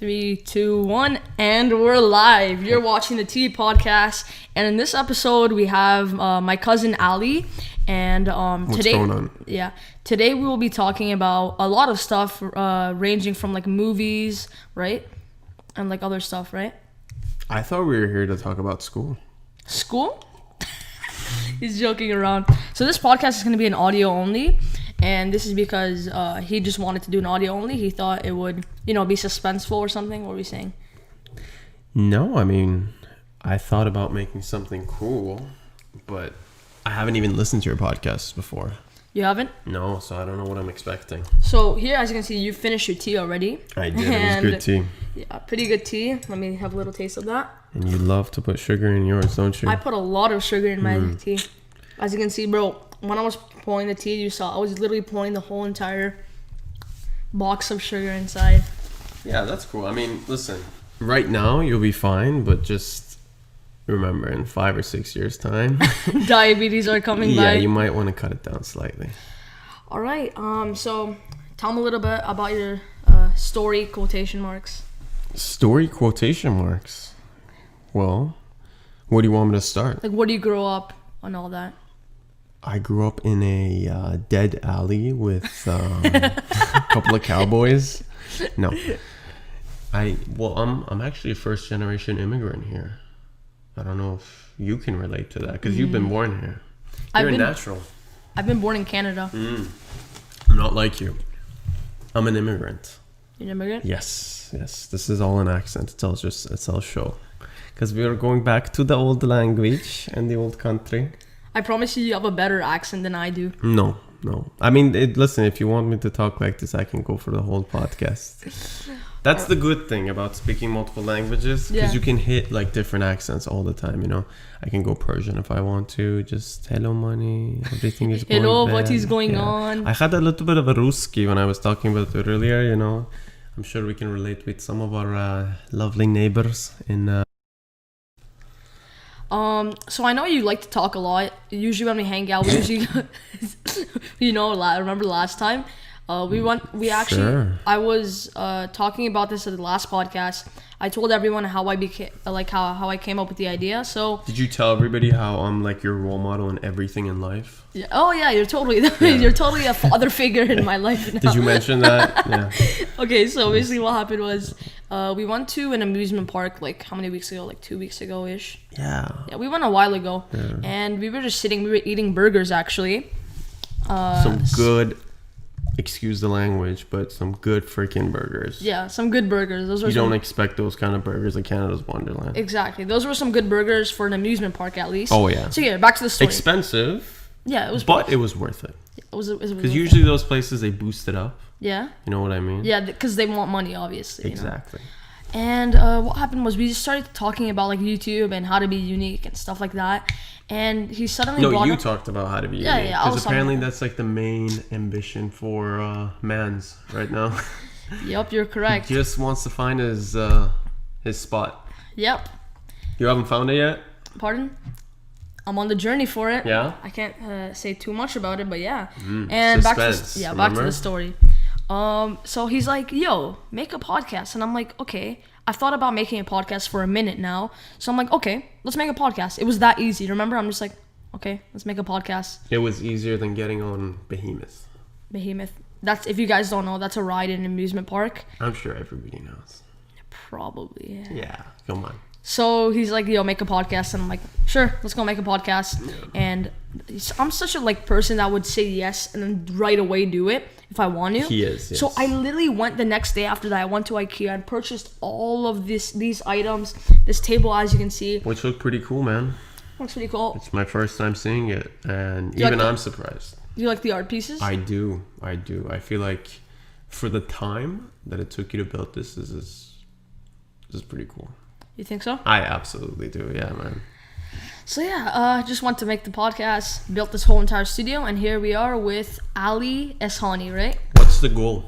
3, 2, 1, and we're live. You're watching the T podcast, and in this episode we have my cousin Ali, and What's today, going on? Yeah, today we will be talking about a lot of stuff, ranging from like movies, right, and like other stuff, right? I thought we were here to talk about school. School? He's joking around. So this podcast is going to be an audio only. And this is because he just wanted to do an audio only. He thought it would, be suspenseful or something. What are we saying? No, I mean, I thought about making something cool, but I haven't even listened to your podcast before. You haven't? No, so I don't know what I'm expecting. So here, as you can see, you finished your tea already. I did. It was good tea. Yeah, pretty good tea. Let me have a little taste of that. And you love to put sugar in yours, don't you? I put a lot of sugar in my tea. As you can see, bro, when I was pouring the tea, you saw I was literally pouring the whole entire box of sugar inside. Yeah, that's cool. I mean, listen, right now you'll be fine, but just remember in 5 or 6 years' time, Diabetes are coming by. Yeah, you might want to cut it down slightly. All right. So tell me a little bit about your story quotation marks. Story quotation marks. Well, where do you want me to start? Like, where do you grow up and all that? I grew up in a dead alley with a couple of cowboys. No, I'm actually a first generation immigrant here. I don't know if you can relate to that because you've been born here. You're a natural. I've been born in Canada. I'm not like you. I'm an immigrant. You're an immigrant? Yes. This is all an accent. It's all show. Because we are going back to the old language and the old country. I promise you have a better accent than I do. No. I mean, listen, if you want me to talk like this, I can go for the whole podcast. That's the good thing about speaking multiple languages, because you can hit like different accents all the time, I can go Persian if I want to. Just, hello, money, everything is going Hello, well. what is going on? I had a little bit of a Ruski when I was talking about it earlier, I'm sure we can relate with some of our lovely neighbors in... So I know you like to talk a lot. Usually when we hang out, we usually, remember last time, I was talking about this at the last podcast. I told everyone how I became, how I came up with the idea. So did you tell everybody how I'm like your role model in everything in life? Yeah. Oh yeah, you're totally a father figure in my life now. Did you mention that? Yeah. Okay, so basically what happened was we went to an amusement park like how many weeks ago? Like 2 weeks ago ish. Yeah. Yeah, we went a while ago, and we were just sitting. We were eating burgers actually. Some good. Excuse the language, but some good freaking burgers. Yeah, some good burgers. Those were don't expect those kind of burgers at Canada's Wonderland. Exactly. Those were some good burgers for an amusement park at least. Oh, yeah. So yeah, back to the story. Expensive. Yeah, it was. But it was worth it. It was because usually those places, they boost it up. Yeah. You know what I mean? Yeah, because they want money, obviously. Exactly. And what happened was we just started talking about like YouTube and how to be unique and stuff like that. And he suddenly talked about how to be unique. Yeah. Because apparently that's like the main ambition for mans right now. Yep, you're correct. He just wants to find his spot. Yep. You haven't found it yet? Pardon? I'm on the journey for it. Yeah? I can't say too much about it, but yeah. And suspense, back to the story. So he's like, yo, make a podcast. And I'm like, okay. I've thought about making a podcast for a minute now. So I'm like, okay, let's make a podcast. It was that easy. Remember? I'm just like, okay, let's make a podcast. It was easier than getting on Behemoth. That's, if you guys don't know, that's a ride in an amusement park. I'm sure everybody knows. Probably, yeah. Yeah, come on. So he's like, yo, make a podcast. And I'm like, sure, let's go make a podcast. Yeah. And I'm such a person that would say yes and then right away do it if I want to. He is, yes. So I literally went the next day after that. I went to IKEA and purchased all of these items. This table, as you can see. Which looked pretty cool, man. Looks pretty cool. It's my first time seeing it. And even I'm surprised. Do you like the art pieces? I do. I feel like for the time that it took you to build this is pretty cool. You think so? I absolutely do, yeah, man. So yeah, just want to make the podcast, built this whole entire studio, and here we are with Ali Eshani, right? What's the goal?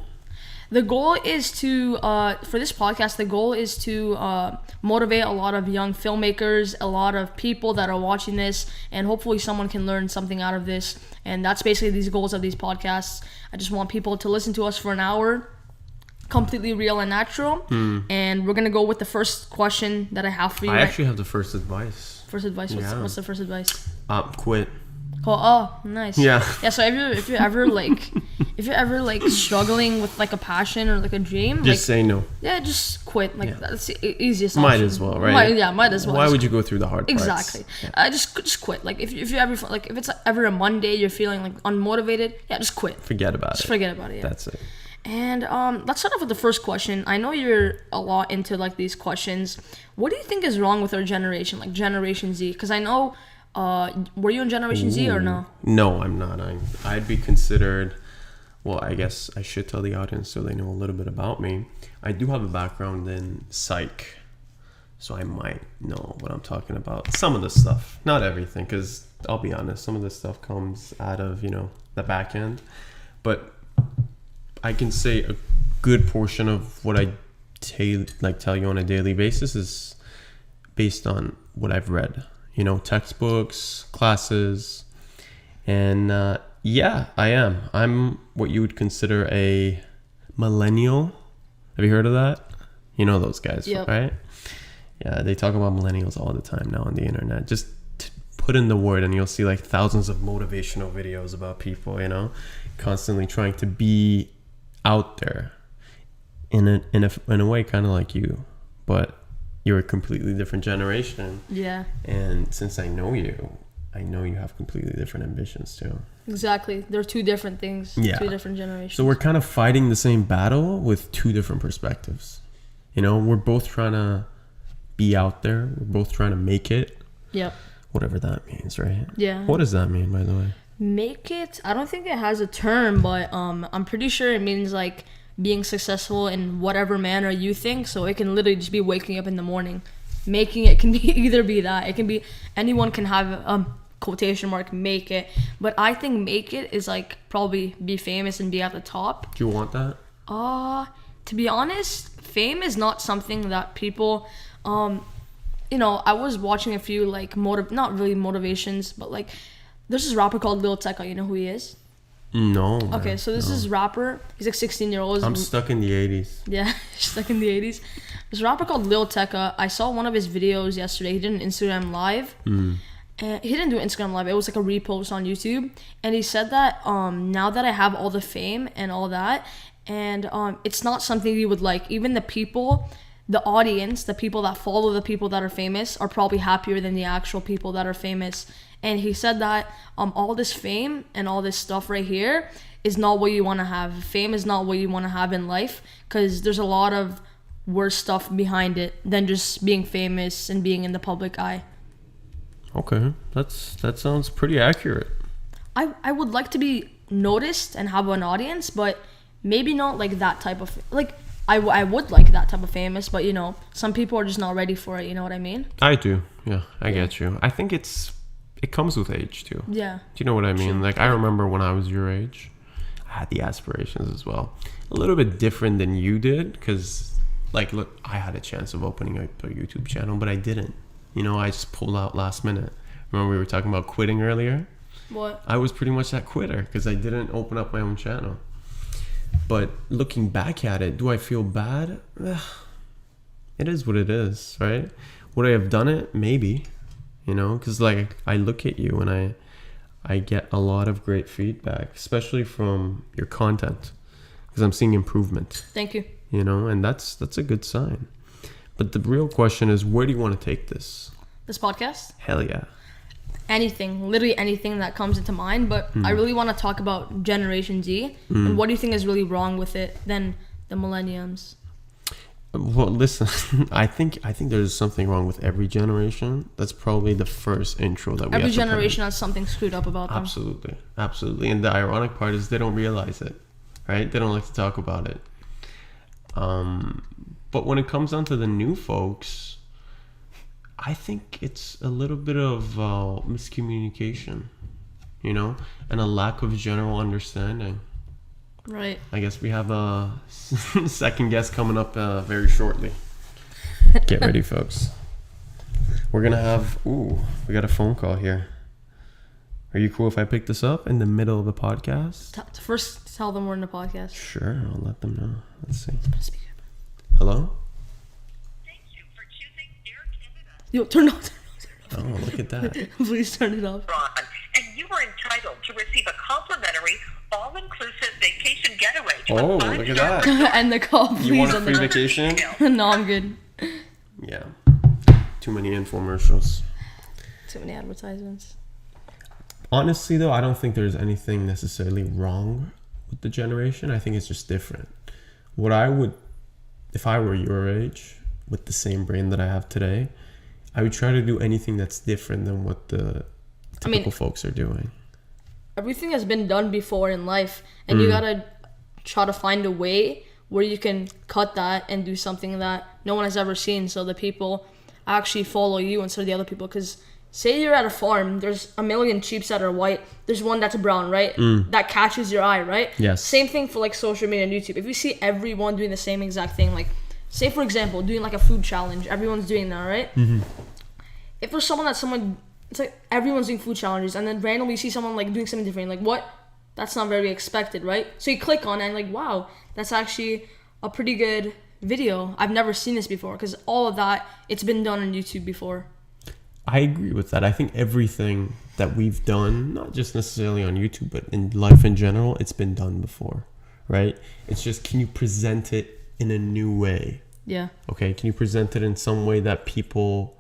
The goal is to, for this podcast, the goal is to motivate a lot of young filmmakers, a lot of people that are watching this, and hopefully someone can learn something out of this. And that's basically these goals of these podcasts. I just want people to listen to us for an hour completely real and natural. And we're gonna go with the first question that I have for you. I actually have the first advice. First advice. Yeah. What's the first advice? Quit. Oh, nice. Yeah. So if you're ever like struggling with like a passion or like a dream, Just say no. yeah, just quit. Like that's the easiest Might option. as well, right? Might as well. Why would you go through the hard parts? Exactly. Yeah. Just quit. Like if you ever like if it's ever a Monday you're feeling like unmotivated, yeah, just quit. Forget about it. Just forget about it. Yeah. That's it. And let's start off with the first question. I know you're a lot into like these questions. What do you think is wrong with our generation, like Generation Z? Because I know, were you in Generation Z or no? No, I'm not. I'd be considered. Well, I guess I should tell the audience so they know a little bit about me. I do have a background in psych, so I might know what I'm talking about. Some of the stuff, not everything, because I'll be honest, some of this stuff comes out of the back end, but I can say a good portion of what I tell you on a daily basis is based on what I've read. Textbooks, classes, and yeah, I am. I'm what you would consider a millennial. Have you heard of that? You know those guys, Yep. right? Yeah, they talk about millennials all the time now on the internet. Just put in the word and you'll see like thousands of motivational videos about people, constantly trying to be out there in a way kind of like you, but you're a completely different generation. Yeah. And since I know you have completely different ambitions too. Exactly. They're two different things. Yeah. Two different generations. So we're kind of fighting the same battle with two different perspectives. We're both trying to be out there. We're both trying to make it. Yep. Whatever that means, right? Yeah. What does that mean, by the way? Make it, I don't think it has a term, but I'm pretty sure it means like being successful in whatever manner you think. So it can literally just be waking up in the morning. Making it can be either be that. It can be anyone can have quotation mark make it, but I think make it is like probably be famous and be at the top. Do you want that? To be honest, fame is not something that people I was watching a few like not really motivations, but like there's this rapper called Lil Tecca. You know who he is? No. Okay, so this is rapper. He's like 16-year-old. I'm stuck in the 80s. Yeah, stuck in the 80s. This rapper called Lil Tecca. I saw one of his videos yesterday. He did an Instagram live. And he didn't do an Instagram live. It was like a repost on YouTube. And he said that now that I have all the fame and all that, and it's not something you would like. Even the people, the audience, the people that follow the people that are famous are probably happier than the actual people that are famous. And he said that all this fame and all this stuff right here is not what you want to have. Fame is not what you want to have in life, because there's a lot of worse stuff behind it than just being famous and being in the public eye. Okay, that sounds pretty accurate. I would like to be noticed and have an audience, but maybe not like that type of like I would like that type of famous, but some people are just not ready for it. You know what I mean? I do. Yeah, I get you. I think it comes with age too. Yeah. Do you know what I mean? Like I remember when I was your age, I had the aspirations as well. A little bit different than you did, because like look, I had a chance of opening up a YouTube channel, but I didn't. I just pulled out last minute. Remember we were talking about quitting earlier? What? I was pretty much that quitter because I didn't open up my own channel. But looking back at it, do I feel bad? It is what it is, right? Would I have done it? Maybe. Because like I look at you and I get a lot of great feedback, especially from your content, because I'm seeing improvement. Thank you. And that's a good sign. But the real question is, where do you want to take this? This podcast? Hell yeah. Anything, literally anything that comes into mind, but I really want to talk about Generation Z and what do you think is really wrong with it than the millenniums? Well, listen, I think there's something wrong with every generation. That's probably the first intro that we every have to generation has something screwed up about them. Absolutely. And the ironic part is they don't realize it, right? They don't like to talk about it. But when it comes down to the new folks, I think it's a little bit of miscommunication, and a lack of general understanding. Right. I guess we have a second guest coming up very shortly. Get ready, folks. We're going to have... we got a phone call here. Are you cool if I pick this up in the middle of the podcast? First, tell them we're in the podcast. Sure, I'll let them know. Let's see. Hello? Thank you for choosing Air Canada. Yo, turn off. Oh, look at that. Please turn it off. And you are entitled to receive a complimentary, all-inclusive vacation getaway to Oh, a look at five-star that. And the call, please. You want a on free the vacation? No, I'm good. Yeah. Too many infomercials. Too many advertisements. Honestly, though, I don't think there's anything necessarily wrong with the generation. I think it's just different. What I would, if I were your age, with the same brain that I have today, I would try to do anything that's different than what the typical folks are doing. Everything has been done before in life, and you gotta try to find a way where you can cut that and do something that no one has ever seen, so the people actually follow you instead of the other people. Because say you're at a farm, there's a million sheep that are white, there's one that's brown, right? That catches your eye, right? Yes. Same thing for like social media and YouTube. If you see everyone doing the same exact thing, like say for example doing like a food challenge, everyone's doing that, right? If there's it's like everyone's doing food challenges, and then randomly you see someone like doing something different, like what? That's not very expected, right? So you click on it and like, wow, that's actually a pretty good video. I've never seen this before, because all of that, it's been done on YouTube before. I agree with that. I think everything that we've done, not just necessarily on YouTube, but in life in general, it's been done before, right? It's just, can you present it in a new way? Yeah. Okay, can you present it in some way that people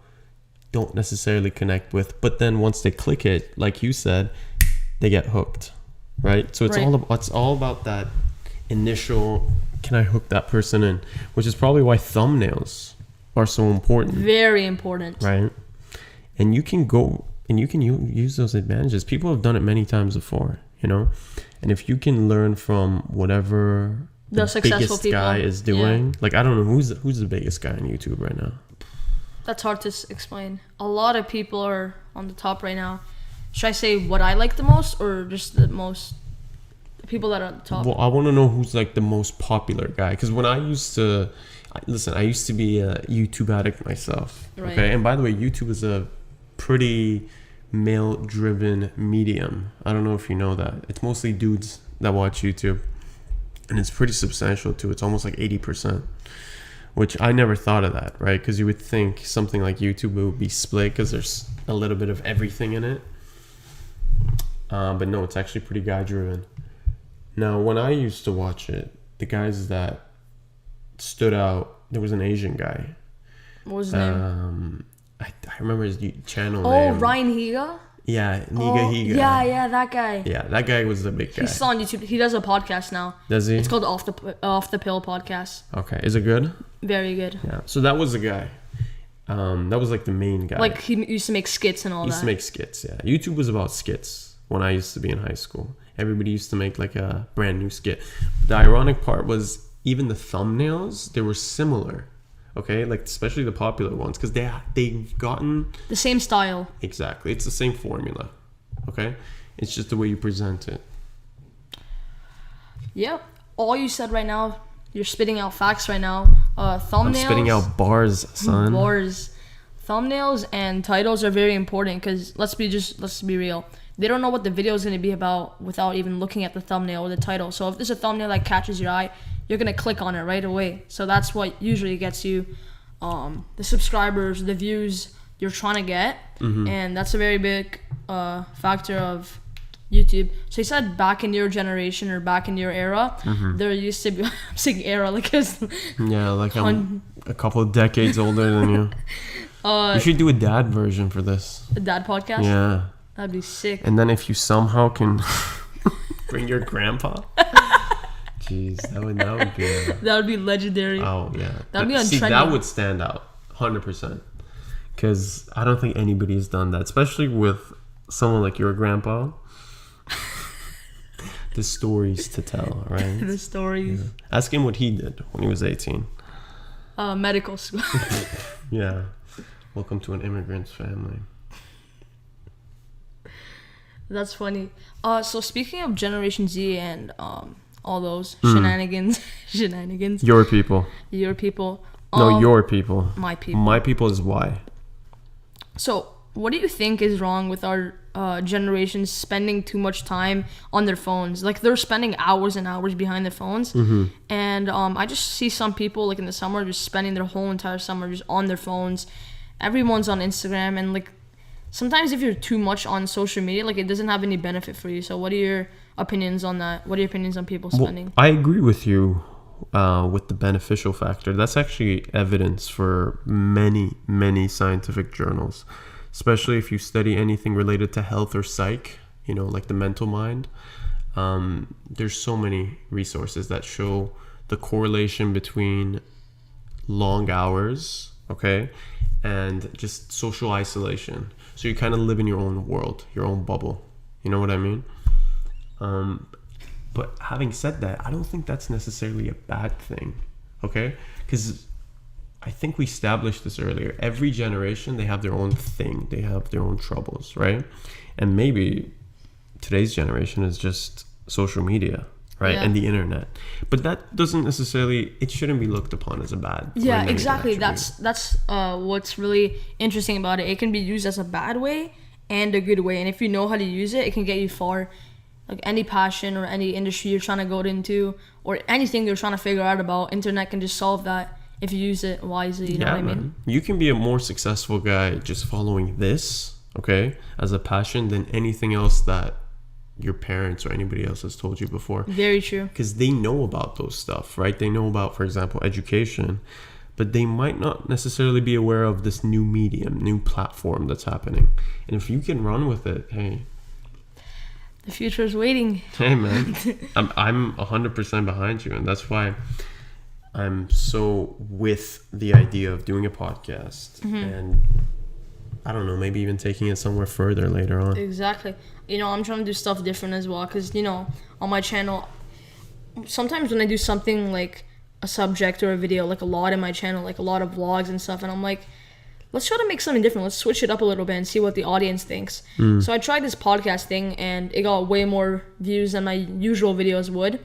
don't necessarily connect with, but then once they click it, like you said, they get hooked, right? So it's all about that initial, can I hook that person in? Which is probably why thumbnails are so important. Very important. Right? And you can go and you can use those advantages. People have done it many times before, you know? And if you can learn from whatever the successful biggest guy is doing, like I don't know who's the biggest guy on YouTube right now. That's hard to explain. A lot of people are on the top right now. Should I say what I like the most, or just the people that are at the top? Well, I want to know who's like the most popular guy, because when I used to be a YouTube addict myself. Right. Okay, and by the way, YouTube is a pretty male-driven medium. I don't know if you know that. It's mostly dudes that watch YouTube, and it's pretty substantial too. It's almost like 80%, which I never thought of that, right? Because you would think something like YouTube would be split because there's a little bit of everything in it. But no, it's actually pretty guy-driven. Now, when I used to watch it, the guys that stood out, there was an Asian guy. What was his name? I remember his channel Oh, name. Ryan Higa? Yeah, Higa. Yeah, that guy. Yeah, that guy was the big guy. He's still on YouTube. He does a podcast now. Does he? It's called Off the Pill Podcast. Okay, is it good? Very good. Yeah, so that was the guy. That was like the main guy. Like he used to make skits and all that. He used to make skits, yeah. YouTube was about skits when I used to be in high school. Everybody used to make like a brand new skit. The ironic part was even the thumbnails, they were similar. Okay, like especially the popular ones, because they've gotten the same style. Exactly, it's the same formula. Okay, it's just the way you present it. Yeah, all you said right now, you're spitting out facts right now. Thumbnails. I'm spitting out bars, son. Bars. Thumbnails and titles are very important, because let's be real. They don't know what the video is going to be about without even looking at the thumbnail or the title. So if there's a thumbnail that catches your eye, you're going to click on it right away. So that's what usually gets you the subscribers, the views you're trying to get. And that's a very big factor of YouTube. So you said back in your generation or back in your era, there used to be, I'm saying era like yeah, like I'm a couple of decades older than you. You should do a dad version for this. A dad podcast? Yeah. That'd be sick. And then if you somehow can bring your grandpa. Jeez, that would be that would be legendary. Oh yeah. That'd be on See, trending. that would stand out 100%. Because I don't think anybody has done that, especially with someone like your grandpa. The stories to tell, right? The stories. Yeah. Ask him what he did when he was 18. Medical school. Yeah. Welcome to an immigrant's family. That's funny. So speaking of Generation Z and all those shenanigans. Your people. Your people. No, your people. My people. My people is why. So what do you think is wrong with our generations spending too much time on their phones. Like they're spending hours and hours behind their phones. And I just see some people like in the summer just spending their whole entire summer just on their phones. Everyone's on Instagram, and like sometimes if you're too much on social media, like it doesn't have any benefit for you. So what are your opinions on that? What are your opinions on people spending? I agree with you with the beneficial factor. That's actually evidence for many scientific journals, especially if you study anything related to health or psych, like the mental mind. There's so many resources that show the correlation between long hours, okay, and just social isolation. So you kind of live in your own world, your own bubble. You know what I mean? But having said that, I don't think that's necessarily a bad thing, okay? Because I think we established this earlier. Every generation, they have their own thing. They have their own troubles, right? And maybe today's generation is just social media, right? And the internet. But that doesn't necessarily, it shouldn't be looked upon as a bad. Yeah, exactly. That's what's really interesting about it. It can be used as a bad way and a good way. And if you know how to use it, it can get you far. Like any passion or any industry you're trying to go into, or anything you're trying to figure out about, internet can just solve that if you use it wisely. You know what I mean? You can be a more successful guy just following this, okay, as a passion than anything else that your parents or anybody else has told you before. Very true. Because they know about those stuff, right? They know about, for example, education, but they might not necessarily be aware of this new medium, new platform that's happening. And if you can run with it, hey, the future is waiting. Hey man, I'm 100% behind you, and that's why I'm so with the idea of doing a podcast, and I don't know, maybe even taking it somewhere further later on. Exactly. I'm trying to do stuff different as well, because on my channel, sometimes when I do something like a subject or a video, like a lot in my channel, like a lot of vlogs and stuff, and I'm like, let's try to make something different. Let's switch it up a little bit and see what the audience thinks. So I tried this podcast thing, and it got way more views than my usual videos would.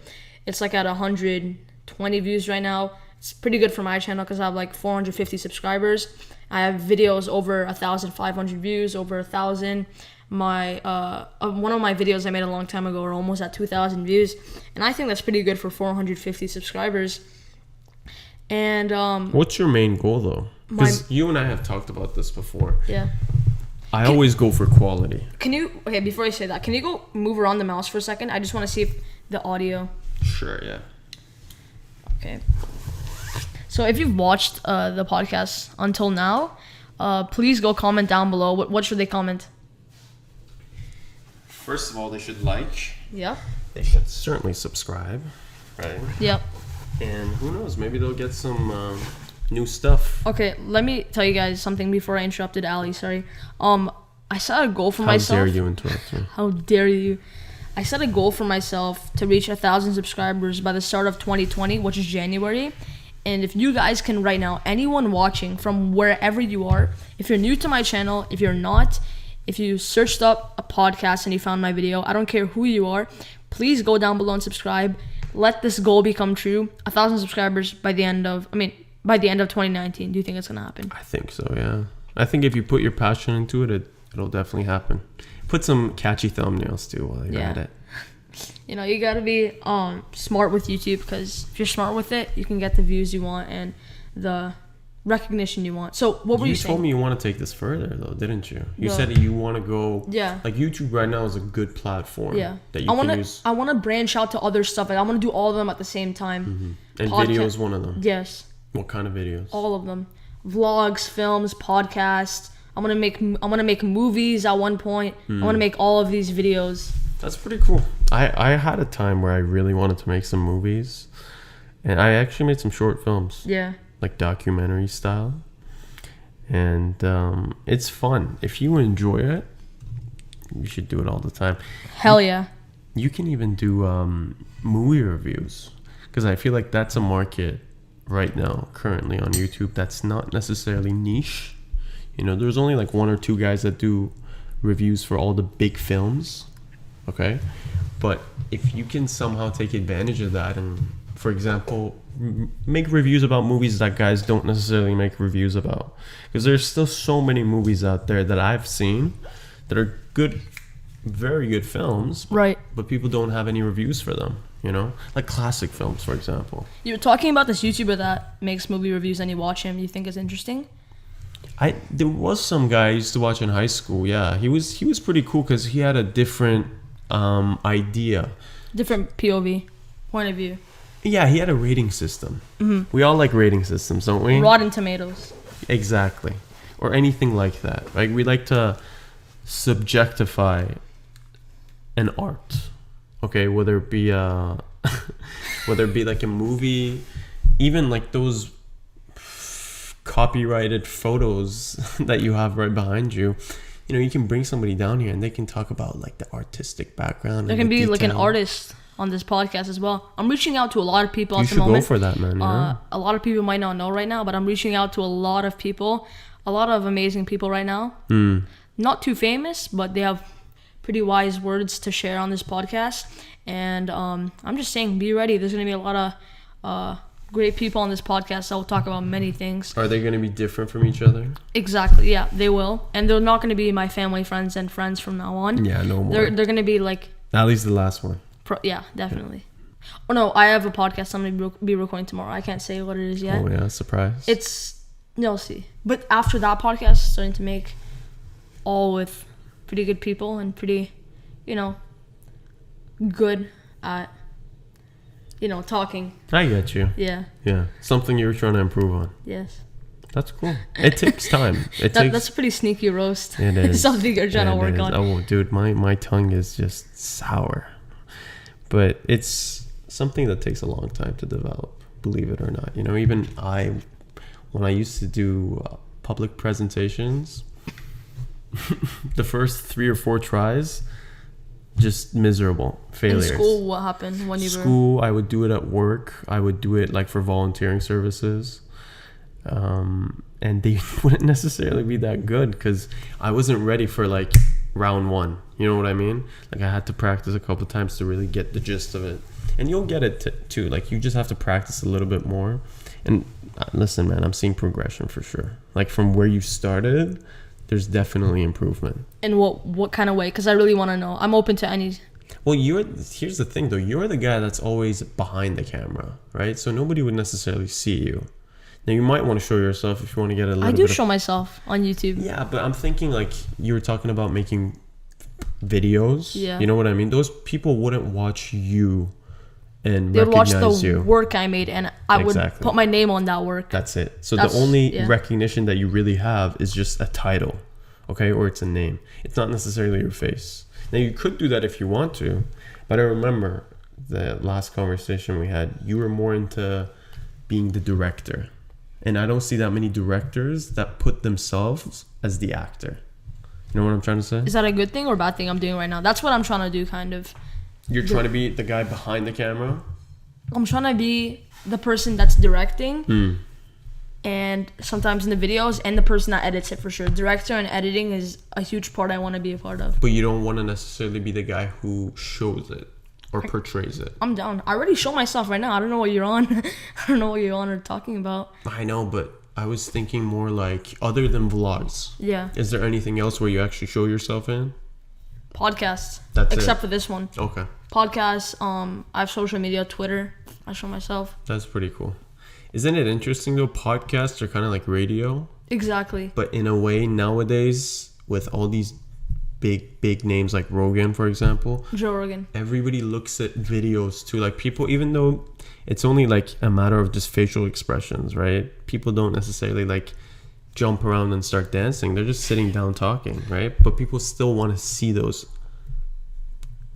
It's like at 120 views right now. It's pretty good for my channel because I have like 450 subscribers. I have videos over 1,500 views, over 1,000. My one of my videos I made a long time ago are almost at 2,000 views, and I think that's pretty good for 450 subscribers. And what's your main goal though? Because you and I have talked about this before. Yeah. I always go for quality. Okay, before I say that, can you go move around the mouse for a second? I just want to see if the audio. Sure, yeah. Okay. So if you've watched the podcast until now, please go comment down below. What should they comment? First of all, they should like. Yeah. They should certainly subscribe, right? Yep. And who knows, maybe they'll get some new stuff. Okay, let me tell you guys something before I interrupted Ali. Sorry. I set a goal for myself. How dare you interrupt me? How dare you? I set a goal for myself to reach 1,000 subscribers by the start of 2020, which is January. And if you guys can right now, anyone watching from wherever you are, if you're new to my channel, if you're not, if you searched up a podcast and you found my video, I don't care who you are, please go down below and subscribe. Let this goal become true. 1,000 subscribers by the end of 2019. Do you think it's gonna happen? I think so, yeah. I think if you put your passion into it, it'll definitely happen. Put some catchy thumbnails too while you're at it. You gotta be smart with YouTube, because if you're smart with it, you can get the views you want and the recognition you want. So what were you saying? You told me you want to take this further though, didn't you? You said you want to go. Yeah. Like YouTube right now is a good platform. Yeah. That you can use. I want to branch out to other stuff. Like I want to do all of them at the same time. And video is one of them. Yes. What kind of videos? All of them. Vlogs, films, podcasts. I'm gonna make movies at one point. I want to make all of these videos. That's pretty cool. I had a time where I really wanted to make some movies, and I actually made some short films. Yeah. Like documentary style, and it's fun. If you enjoy it, you should do it all the time. Hell yeah. You can even do movie reviews, because I feel like that's a market right now currently on YouTube that's not necessarily niche. There's only like one or two guys that do reviews for all the big films, okay? But if you can somehow take advantage of that and, for example, make reviews about movies that guys don't necessarily make reviews about, because there's still so many movies out there that I've seen that are good very good films, Right. but people don't have any reviews for them, you know? Like classic films, for example. You're talking about this YouTuber that makes movie reviews and you watch him. You think it's interesting? There was some guy I used to watch in high school. Yeah, he was pretty cool because he had a different idea. Different POV, point of view. Yeah, he had a rating system. We all like rating systems, don't we? Rotten Tomatoes. Exactly, or anything like that. Like we like to subjectify an art. Okay, whether it be like a movie, even like those copyrighted photos that you have right behind you. You know, you can bring somebody down here and they can talk about like the artistic background. There can be like an artist on this podcast as well. I'm reaching out to a lot of people at the moment. You should go for that, man. Yeah. A lot of people might not know right now, but I'm reaching out to a lot of people, a lot of amazing people right now. Not too famous, but they have pretty wise words to share on this podcast. And I'm just saying, be ready. There's going to be a lot of great people on this podcast that will talk about many things. Are they going to be different from each other? Exactly, yeah, they will. And they're not going to be my family, friends, and friends from now on. Yeah, no more. They're going to be like... At least the last one. Yeah, definitely. Oh no, I have a podcast I'm going to be recording tomorrow. I can't say what it is yet. Oh yeah, surprise. You'll see. But after that podcast, starting to make all with pretty good people and pretty, good at, talking. I get you. Yeah. Yeah, something you were trying to improve on. Yes. That's cool. It takes time. That's a pretty sneaky roast. It is. Something you're trying to work on. Oh, dude, my tongue is just sour. But it's something that takes a long time to develop, believe it or not. Even when I used to do public presentations, the first 3 or 4 tries, just miserable failures. In school, what happened when you were... School, I would do it at work. I would do it like for volunteering services. And they wouldn't necessarily be that good because I wasn't ready for like round 1. You know what I mean? Like I had to practice a couple times to really get the gist of it. And you'll get it too. Like you just have to practice a little bit more. And listen, man, I'm seeing progression for sure. Like from where you started, there's definitely improvement. In what kind of way? Because I really want to know. I'm open to any... Well, here's the thing though. You're the guy that's always behind the camera, right? So nobody would necessarily see you. Now you might want to show yourself if you want to get a little bit. I do show myself on YouTube. Yeah, but I'm thinking like you were talking about making videos. Yeah. You know what I mean? Those people wouldn't watch you and they would watch recognize the work I made, and I would put my name on that work. That's it. So the only recognition that you really have is just a title, okay, or it's a name. It's not necessarily your face. Now you could do that if you want to, but I remember the last conversation we had. You were more into being the director, and I don't see that many directors that put themselves as the actor. You know what I'm trying to say? Is that a good thing or a bad thing I'm doing right now? That's what I'm trying to do, kind of. You're trying to be the guy behind the camera? I'm trying to be the person that's directing and sometimes in the videos, and the person that edits it for sure. Director and editing is a huge part I want to be a part of. But you don't want to necessarily be the guy who shows it or portrays it. I'm down. I already show myself right now. I don't know what you're on. I don't know what you're on or talking about. I know, but I was thinking more like other than vlogs. Yeah. Is there anything else where you actually show yourself in? Podcasts. That's except for this one. Okay. Podcasts. I have social media, Twitter. I show myself. That's pretty cool. Isn't it interesting though? Podcasts are kind of like radio. Exactly. But in a way, nowadays, with all these big names like Rogan, for example. Joe Rogan. Everybody looks at videos too. Like people, even though it's only like a matter of just facial expressions, right? People don't necessarily like jump around and start dancing. They're just sitting down talking, right? But people still want to see those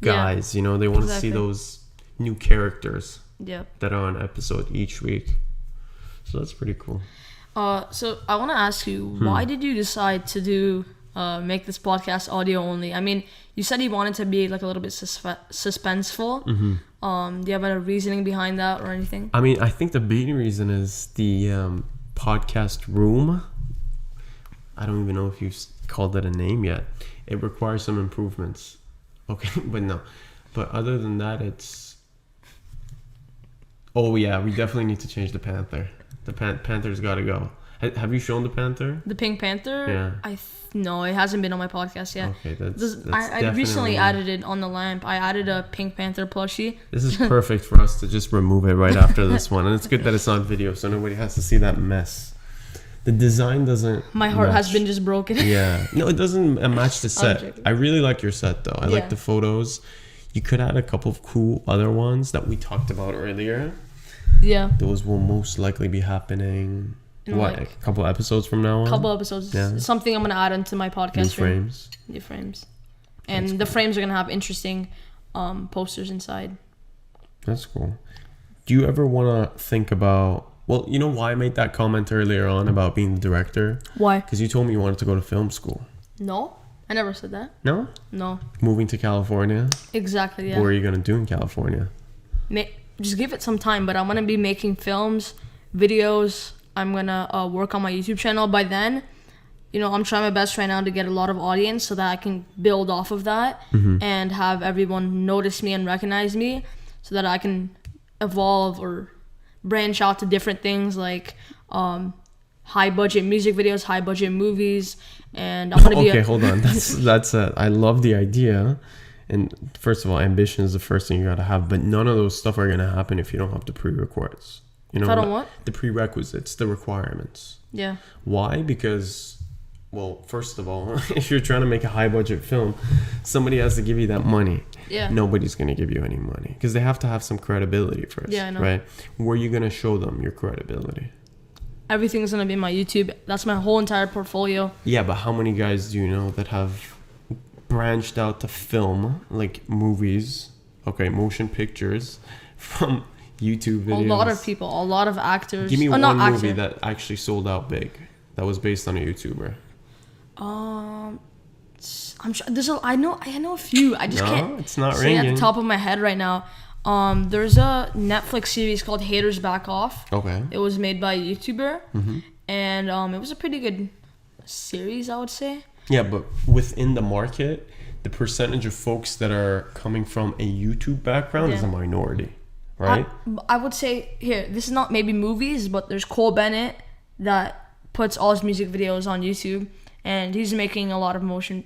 guys, they want to see those new characters that are on episode each week. So that's pretty cool. So I want to ask you, why did you decide to do make this podcast audio only? I mean, you said you wanted to be like a little bit suspenseful. Do you have a reasoning behind that or anything? I mean, I think the main reason is the podcast room. I don't even know if you've called it a name yet. It requires some improvements. Okay, but no. But other than that, it's... Oh yeah, we definitely need to change the Panther. The Panther's got to go. Have you shown the panther? The Pink Panther? Yeah. No, it hasn't been on my podcast yet. Okay, that's I recently added it on the lamp. I added a Pink Panther plushie. This is perfect for us to just remove it right after this one. And it's good that it's on video so nobody has to see that mess. The design doesn't My heart match. has been just broken. Yeah. No, it doesn't match the set. joking. I really like your set though. I like the photos. You could add a couple of cool other ones that we talked about earlier. Yeah. Those will most likely be happening In a couple episodes from now on? Couple episodes. Yeah. Something I'm gonna add into my podcast. New frames. And That's the cool. frames are gonna have interesting posters inside. That's cool. Do you ever want to think about... Well, you know why I made that comment earlier on about being the director? Why? Because you told me you wanted to go to film school. No, I never said that. No? No. Moving to California? Exactly. Yeah. What are you going to do in California? Just give it some time, but I'm gonna be making films, videos. I'm gonna work on my YouTube channel. By then, I'm trying my best right now to get a lot of audience so that I can build off of that and have everyone notice me and recognize me, so that I can evolve or branch out to different things like high budget music videos, high budget movies, and I'm gonna be hold on. That's I love the idea. And first of all, ambition is the first thing you gotta have, but none of those stuff are gonna happen if you don't have the prerequisites. If I don't what? The prerequisites, the requirements. Yeah. Why? Because, well, first of all, if you're trying to make a high budget film, somebody has to give you that money. Yeah. Nobody's gonna give you any money because they have to have some credibility first. Yeah, I know. Right? Where are you gonna show them your credibility? Everything's gonna be my YouTube. That's my whole entire portfolio. Yeah, but how many guys do you know that have branched out to film, like movies, motion pictures, from YouTube videos? A lot of people, a lot of actors. Give me one not movie actor. that actually sold out big, that was based on a YouTuber. I'm sure I know a few. I just can't. It's not say at ringing. the top of my head right now. There's a Netflix series called Haters Back Off. Okay. It was made by a YouTuber, and it was a pretty good series, I would say. Yeah, but within the market, the percentage of folks that are coming from a YouTube background is a minority, right? I would say here, this is not maybe movies, but there's Cole Bennett that puts all his music videos on YouTube, and he's making a lot of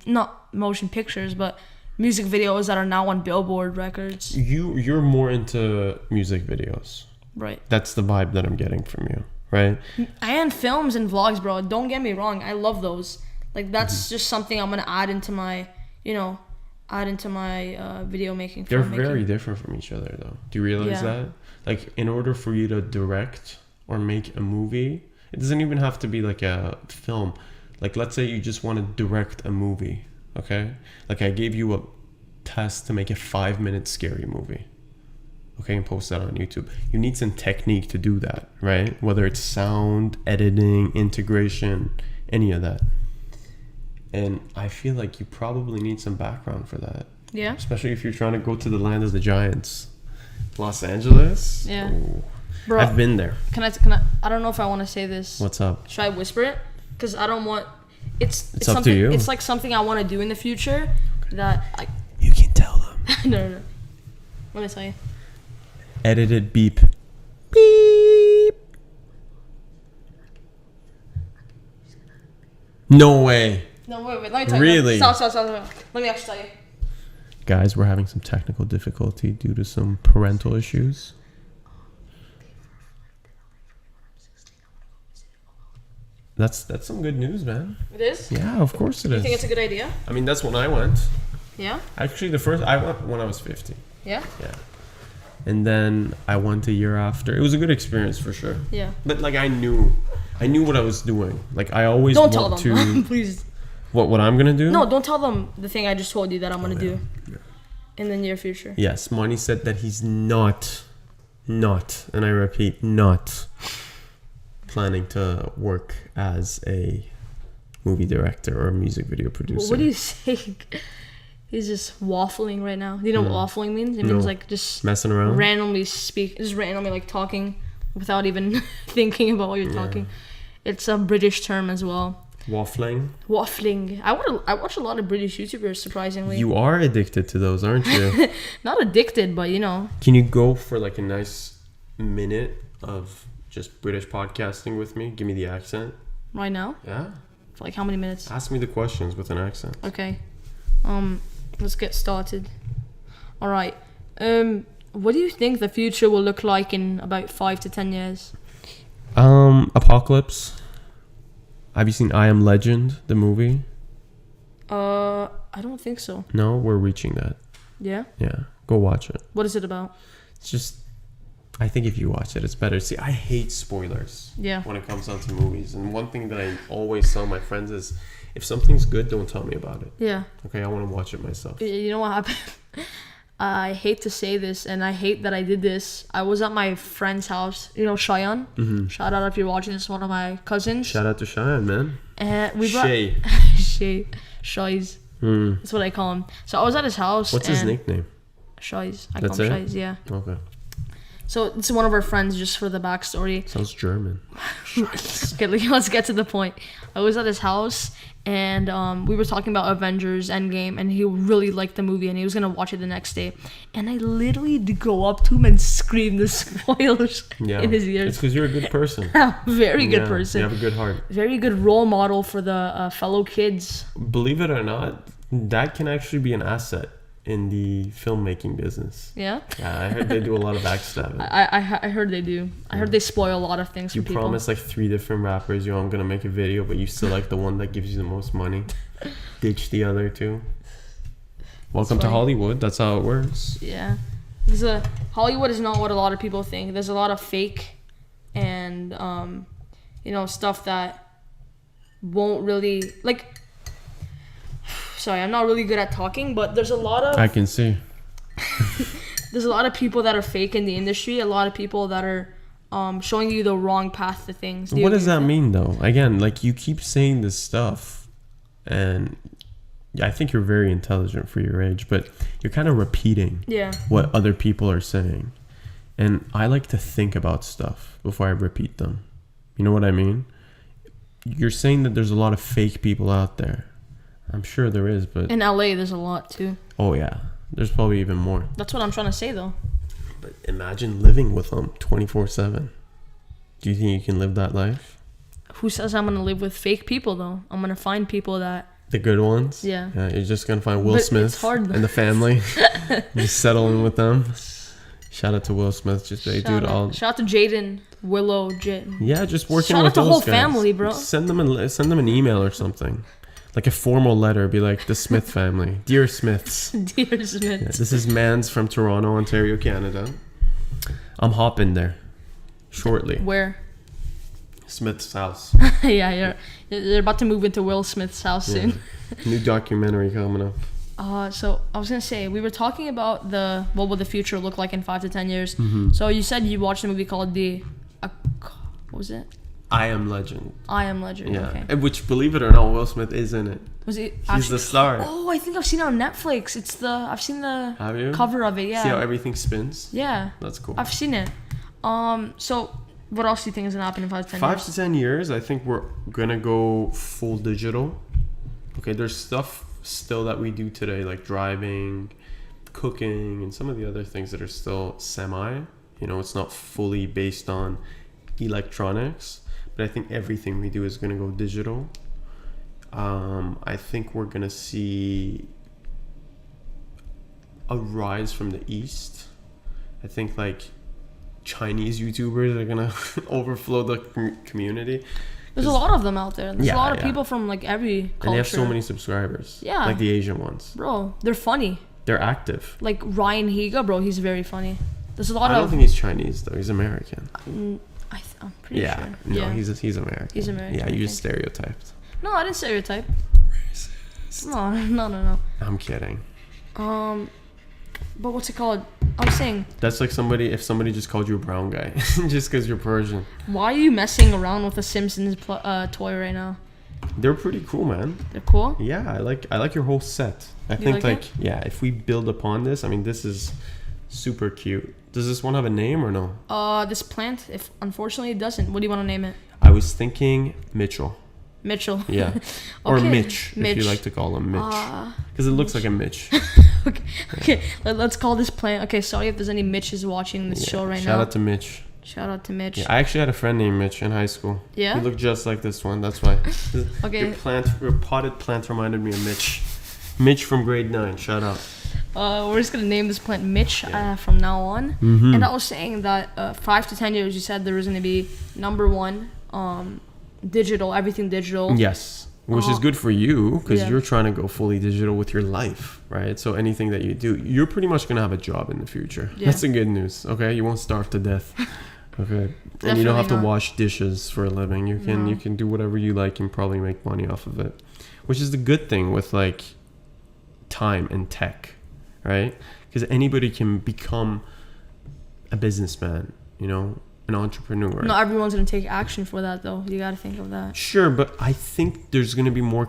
not motion pictures, but music videos that are now on Billboard records. You're more into music videos. Right. That's the vibe that I'm getting from you, right? And films and vlogs, bro. Don't get me wrong. I love those. Like, that's just something I'm going to add into my, video making. They're very different from each other, though. Do you realize that? Like, in order for you to direct or make a movie, it doesn't even have to be like a film. Like, let's say you just want to direct a movie, okay? Like, I gave you a test to make a 5-minute scary movie, okay, and post that on YouTube. You need some technique to do that, right? Whether it's sound, editing, integration, any of that. And I feel like you probably need some background for that. Yeah. Especially if you're trying to go to the land of the giants. Los Angeles? Yeah. Ooh. Bro, I've been there. Can I don't know if I want to say this. What's up? Should I whisper it? Because I don't want... It's up something, to you. It's like something I want to do in the future that... Like, You can tell them. no. Let me tell you. Edited beep. Beep. No way. No, wait. Let me tell Really? you. Stop. Let me actually tell you. Guys, we're having some technical difficulty due to some parental issues. That's some good news, man. It is? Yeah, of course it is. You think it's a good idea? I mean, that's when I went. Yeah? Actually, I went when I was 50. Yeah? Yeah. And then I went a year after. It was a good experience for sure. Yeah. But like I knew what I was doing. Like I always Don't want tell them. to Please. what I'm gonna do? No, don't tell them the thing I just told you that I'm going to do in the near future. Yes, Monty said that he's not, and I repeat, not planning to work as a movie director or a music video producer. What do you say? He's just waffling right now. Do you know what waffling means? It means like just messing around, randomly like talking without even thinking about what you're talking. It's a British term as well. Waffling. I watch a lot of British YouTubers, surprisingly. You are addicted to those, aren't you? Not addicted, but you know. Can you go for like a nice minute of just British podcasting with me? Give me the accent. Right now? Yeah. For like how many minutes? Ask me the questions with an accent. Okay. Let's get started. All right. What do you think the future will look like in about 5 to 10 years? Apocalypse. Have you seen I Am Legend, the movie? I don't think so. No, we're reaching that. Yeah? Yeah, go watch it. What is it about? It's just, I think if you watch it, it's better. See, I hate spoilers. Yeah. When it comes down to movies, and one thing that I always tell my friends is, if something's good, don't tell me about it. Yeah. Okay, I want to watch it myself. You know what happened? I hate to say this, and I hate that I did this. I was at my friend's house, you know, Cheyenne. Mm-hmm. Shout out if you're watching this, one of my cousins. Shout out to Cheyenne, man. And we brought Shay. Shays. That's what I call him. So I was at his house. What's his nickname? Shays. I That's call him it? Shays, yeah. Okay. So it's one of our friends, just for the backstory. Sounds German. Okay, let's get to the point. I was at his house, and we were talking about Avengers Endgame, and he really liked the movie, and he was gonna watch it the next day. And I literally did go up to him and scream the spoilers in his ears. It's because you're a good person. Very good person. You have a good heart. Very good role model for the fellow kids. Believe it or not, that can actually be an asset in the filmmaking business. Yeah? Yeah, I heard they do a lot of backstabbing. I heard they do. I heard they spoil a lot of things You for people. promise like 3 different rappers, yo, I'm gonna make a video, but you still like the one that gives you the most money. Ditch the other 2. Welcome to Hollywood. That's how it works. Yeah. Hollywood is not what a lot of people think. There's a lot of fake and, stuff that won't really, like... Sorry, I'm not really good at talking, but there's a lot of... I can see. There's a lot of people that are fake in the industry. A lot of people that are showing you the wrong path to things. What does that mean, though? Again, like, you keep saying this stuff, and I think you're very intelligent for your age, but you're kind of repeating what other people are saying. And I like to think about stuff before I repeat them. You know what I mean? You're saying that there's a lot of fake people out there. I'm sure there is, but... In LA, there's a lot, too. Oh, yeah. There's probably even more. That's what I'm trying to say, though. But imagine living with them 24/7. Do you think you can live that life? Who says I'm going to live with fake people, though? I'm going to find people that... The good ones? Yeah. You're just going to find Will Smith it's hard, and the family. Just settle in with them. Shout out to Will Smith. Shout out to Jaden, Willow, Jaden. Yeah, just working with with those the whole guys. Family, bro. Send them an email or something. Like a formal letter, be like, the Smith family. Dear Smiths. Dear Smiths. Yeah, this is Mans from Toronto, Ontario, Canada. I'm hopping there shortly. Where? Smith's house. Yeah, you're about to move into Will Smith's house soon. New documentary coming up. So I was gonna say, we were talking about what will the future look like in 5 to 10 years. Mm-hmm. So you said you watched a movie called what was it? I Am Legend. I Am Legend. Yeah. Okay. Which, believe it or not, Will Smith is in it. Was he? He's the star. Oh, I think I've seen it on Netflix. I've seen the Have you? cover of it. Yeah. See how everything spins? Yeah. That's cool. I've seen it. So what else do you think is gonna happen in 5 to 10 years? 5 to 10 years, I think we're gonna go full digital. Okay, there's stuff still that we do today, like driving, cooking, and some of the other things that are still semi. It's not fully based on electronics, but I think everything we do is gonna go digital. I think we're gonna see a rise from the East. I think like Chinese YouTubers are gonna overflow the community. There's a lot of them out there. There's a lot of people from like every culture. And they have so many subscribers. Yeah. Like the Asian ones. Bro, they're funny. They're active. Like Ryan Higa, bro, he's very funny. There's a lot I don't think he's Chinese though. He's American. I'm pretty sure. No, yeah, he's American. He's American. Yeah, you just stereotyped. No, I didn't stereotype. No. I'm kidding. But what's it called? I was saying. That's like if somebody just called you a brown guy just because you're Persian. Why are you messing around with a Simpsons toy right now? They're pretty cool, man. They're cool? Yeah, I like your whole set. I think if we build upon this, I mean, this is super cute. Does this one have a name or no? This plant, unfortunately it doesn't. What do you want to name it? I was thinking Mitchell. Mitchell. Yeah. Okay. Or Mitch, if you like to call him Mitch. Because it looks like a Mitch. Okay. Let's call this plant. Okay, sorry if there's any Mitches watching this show right now. Shout out to Mitch. Shout out to Mitch. Yeah, I actually had a friend named Mitch in high school. Yeah? He looked just like this one. That's why. Okay. Your potted plant reminded me of Mitch. Mitch from grade 9. Shout out. We're just gonna name this plant Mitch from now on. Mm-hmm. And I was saying that 5 to 10 years, you said there was gonna be number one, digital, everything digital. Yes. Which is good for you because Yeah. you're trying to go fully digital with your life, right? So anything that you do, you're pretty much going to have a job in the future. Yeah. That's the good news, okay? You won't starve to death, okay? And you don't have to wash dishes for a living. You can do whatever you like and probably make money off of it, which is the good thing with like time and tech, right? Because anybody can become a businessman, you know, an entrepreneur. Not everyone's gonna take action for that though. You gotta think of that. Sure, but I think there's going to be more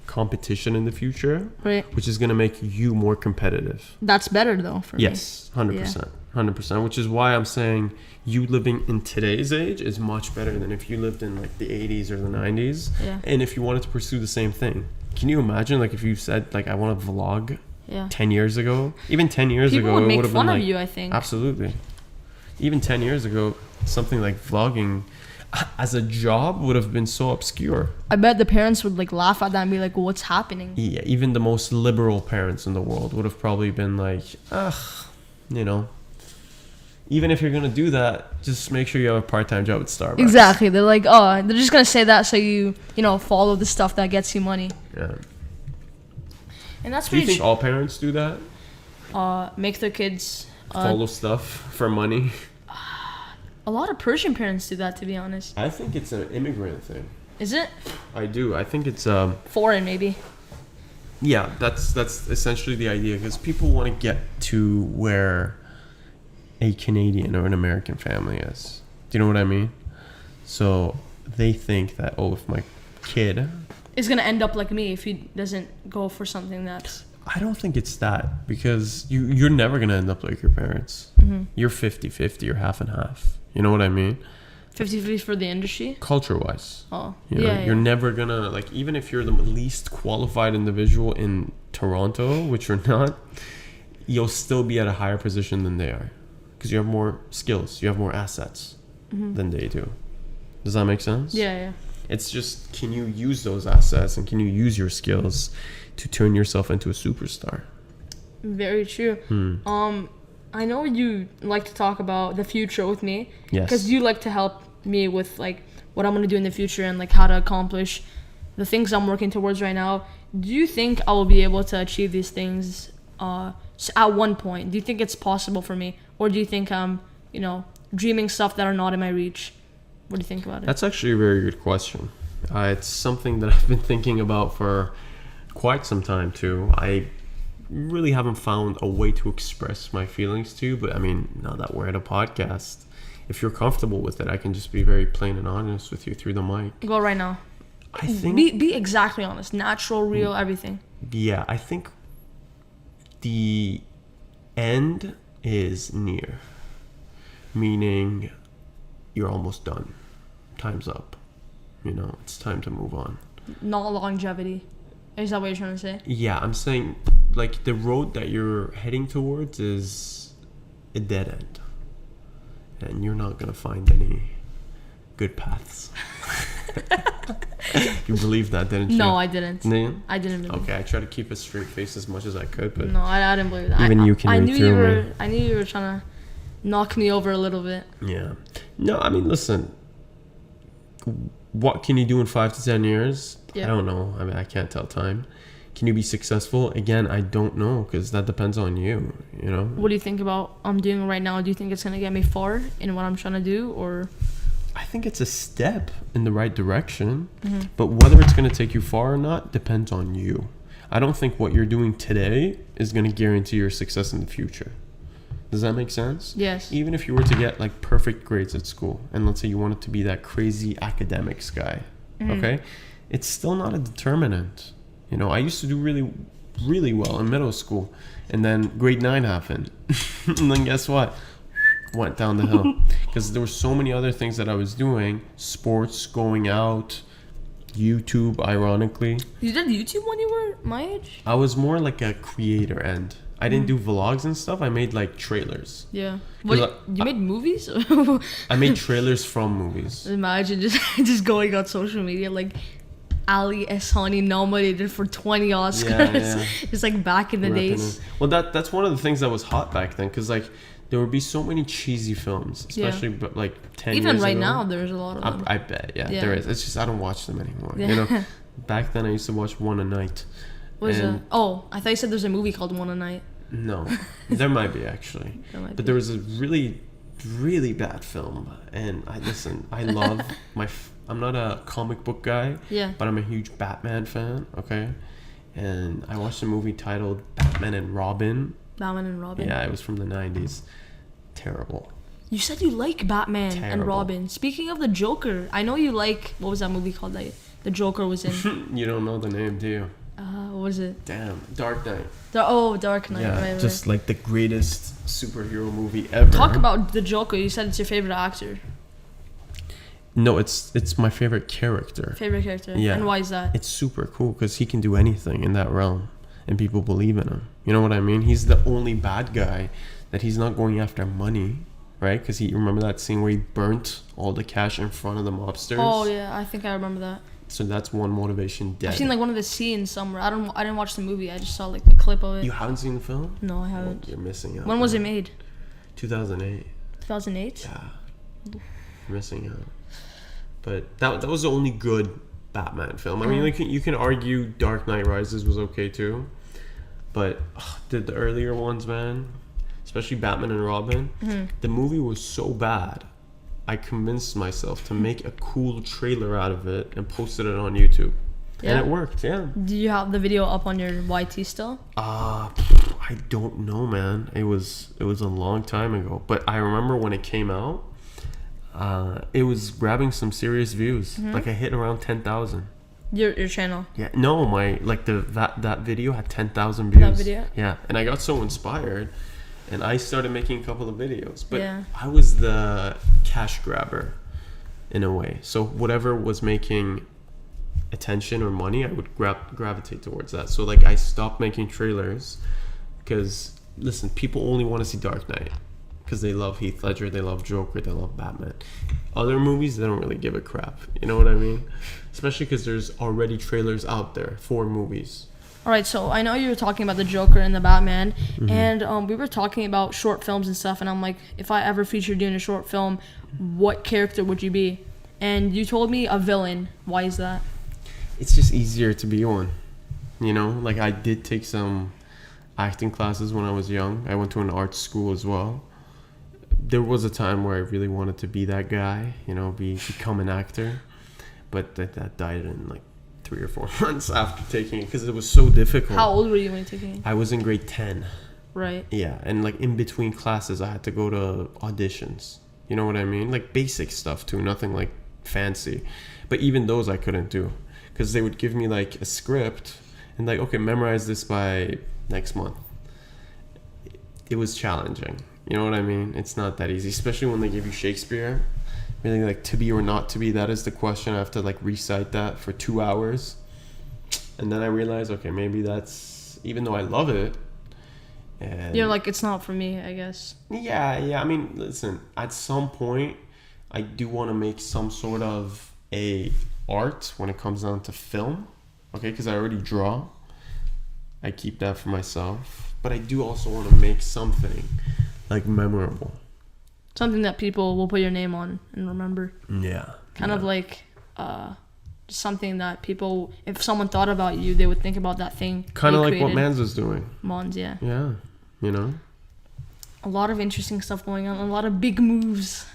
competition in the future, Right. which is going to make you more competitive. That's better though for me. Yes, 100%. 100%, which is why I'm saying you living in today's age is much better than if you lived in like the 80s or the 90s. Yeah. And if you wanted to pursue the same thing. Can you imagine like if you said like I want to vlog 10 years ago? Even 10 years People ago would it make would have fun been of like, you, I think. Absolutely. Even 10 years ago, something like vlogging as a job would have been so obscure. I bet the parents would like laugh at that and be like, "What's happening?" Yeah, even the most liberal parents in the world would have probably been like, you know, even if you're going to do that, just make sure you have a part-time job at Starbucks. Exactly. They're like, oh, they're just gonna say that so you know, follow the stuff that gets you money. Yeah. And that's Do you pretty think all parents do that? make their kids Follow stuff for money? a lot of Persian parents do that, to be honest. I think it's an immigrant thing. Is it? I do. I think it's Foreign, maybe. yeah, that's essentially the idea because people want to get to where a Canadian or an American family is. Do you know what I mean? So they think that, oh, if my kid... Is gonna end up like me if he doesn't go for something that's... I don't think it's that because you're never going to end up like your parents. Mm-hmm. You're 50-50 or half and half. You know what I mean? 50-50 for the industry? Culture-wise. Oh, You know, you're never going to, like, even if you're the least qualified individual in Toronto, which you're not, you'll still be at a higher position than they are because you have more skills. You have more assets than they do. Does that make sense? Yeah. It's just, can you use those assets and can you use your skills to turn yourself into a superstar? Very true. I know you like to talk about the future with me. Yes. Because you like to help me with like what I'm gonna do in the future and like how to accomplish the things I'm working towards right now. Do you think I will be able to achieve these things at one point? Do you think it's possible for me, or do you think I'm, you know, dreaming stuff that are not in my reach? What do you think about it? That's actually a very good question. It's something that I've been thinking about for quite some time too. I really haven't found a way to express my feelings to you, but I mean, now that we're at a podcast, if you're comfortable with it, I can just be very plain and honest with you through the mic. Go right now. I think Be exactly honest. Natural, real, everything. yeah, I think the end is near. Meaning you're almost done. Time's up. You know, it's time to move on. Not longevity. Is that what you're trying to say? Yeah, I'm saying like the road that you're heading towards is a dead end. And you're not going to find any good paths. You believed that, didn't you? No, I didn't. No? I didn't believe. Okay, I tried to keep a straight face as much as I could, but No, I didn't believe that. Even you can I read knew through you were. me. I knew you were trying to knock me over a little bit. yeah. No, I mean, listen. What can you do in 5 to 10 years? Yeah. I don't know. I mean, I can't tell time. Can you be successful? Again, I don't know because that depends on you, you know? What do you think about I'm doing right now? Do you think it's gonna get me far in what I'm trying to do, or? I think it's a step in the right direction, Mm-hmm. but whether it's going to take you far or not depends on you. I don't think what you're doing today is going to guarantee your success in the future. Does that make sense? Yes. Even if you were to get like perfect grades at school, and let's say you wanted to be that crazy academics guy, okay? It's still not a determinant. You know, I used to do really, really well in middle school, and then grade 9 happened. And then guess what? Went down the hill because there were so many other things that I was doing, sports, going out, YouTube, ironically. You did YouTube when you were my age? I was more like a creator end. I didn't do vlogs and stuff. I made like trailers. Yeah. 'Cause What, you made movies? I made trailers from movies. Imagine just going on social media like Ali Ehsani nominated for 20 Oscars. Yeah. It's like back in the days. Well, that's one of the things that was hot back then, because like there would be so many cheesy films, especially but like 10 Even years right ago. now, there's a lot of them. I bet, yeah, there is. It's just I don't watch them anymore. Yeah. You know, back then I used to watch one a night. What is it? Oh, I thought you said there's a movie called One a Night. No, there might be actually. But there was a really, really bad film, and I love I'm not a comic book guy, but I'm a huge Batman fan, okay? And I watched a movie titled Batman and Robin. Batman and Robin? Yeah, it was from the 90s. Terrible. You said you like Batman and Robin. Speaking of the Joker, I know you like, what was that movie called that the Joker was in? You don't know the name, do you? What was it? Damn, Dark Knight. Dark Knight, right. Just like the greatest superhero movie ever. Talk about the Joker. You said it's your favorite actor. No, it's my favorite character. Favorite character? Yeah. And why is that? It's super cool because he can do anything in that realm and people believe in him. You know what I mean? He's the only bad guy that he's not going after money, right? Because you remember that scene where he burnt all the cash in front of the mobsters? Oh, yeah. I think I remember that. So that's one motivation dead. I've seen like one of the scenes somewhere. I didn't watch the movie. I just saw like the clip of it. You haven't seen the film? No, I haven't. Well, you're missing out. When was it made? 2008. 2008? Yeah. You're missing out. But that was the only good Batman film. I mean, like, you can argue Dark Knight Rises was okay too. But the earlier ones, man, especially Batman and Robin, the movie was so bad. I convinced myself to make a cool trailer out of it and posted it on YouTube. Yeah. And it worked, yeah. Do you have the video up on your YT still? I don't know, man. It was a long time ago. But I remember when it came out, it was grabbing some serious views. Like I hit around 10,000. Your channel? Yeah. No, that video had 10,000 views. That video? Yeah. And I got so inspired. And I started making a couple of videos, but I was the cash grabber in a way. So whatever was making attention or money, I would gravitate towards that. So like I stopped making trailers because, listen, people only want to see Dark Knight because they love Heath Ledger, they love Joker, they love Batman. Other movies, they don't really give a crap. You know what I mean? Especially because there's already trailers out there for movies. All right, so I know you were talking about the Joker and the Batman, and we were talking about short films and stuff, and I'm like, if I ever featured you in a short film, what character would you be? And you told me a villain. Why is that? It's just easier to be one. You know, like I did take some acting classes when I was young. I went to an art school as well. There was a time where I really wanted to be that guy, you know, become an actor, but that died in like 3 or 4 months after taking it because it was so difficult. How old were you when you took it? I was in grade 10. Right. Yeah, and like in between classes, I had to go to auditions. You know what I mean? Like basic stuff too, nothing like fancy. But even those I couldn't do because they would give me like a script and like, okay, memorize this by next month. It was challenging. You know what I mean? It's not that easy, especially when they give you Shakespeare. Really, like, to be or not to be, that is the question. I have to like recite that for 2 hours, and then I realize, okay, maybe that's, even though I love it, and you're like, it's not for me, I guess. Yeah. I mean, listen, at some point, I do want to make some sort of a art when it comes down to film, okay? Because I already draw. I keep that for myself, but I do also want to make something like memorable. Something that people will put your name on and remember. Yeah. Kind of like just something that people, if someone thought about you, they would think about that thing. Kind of like what Mans was doing. Mons, yeah. Yeah, you know? A lot of interesting stuff going on. A lot of big moves.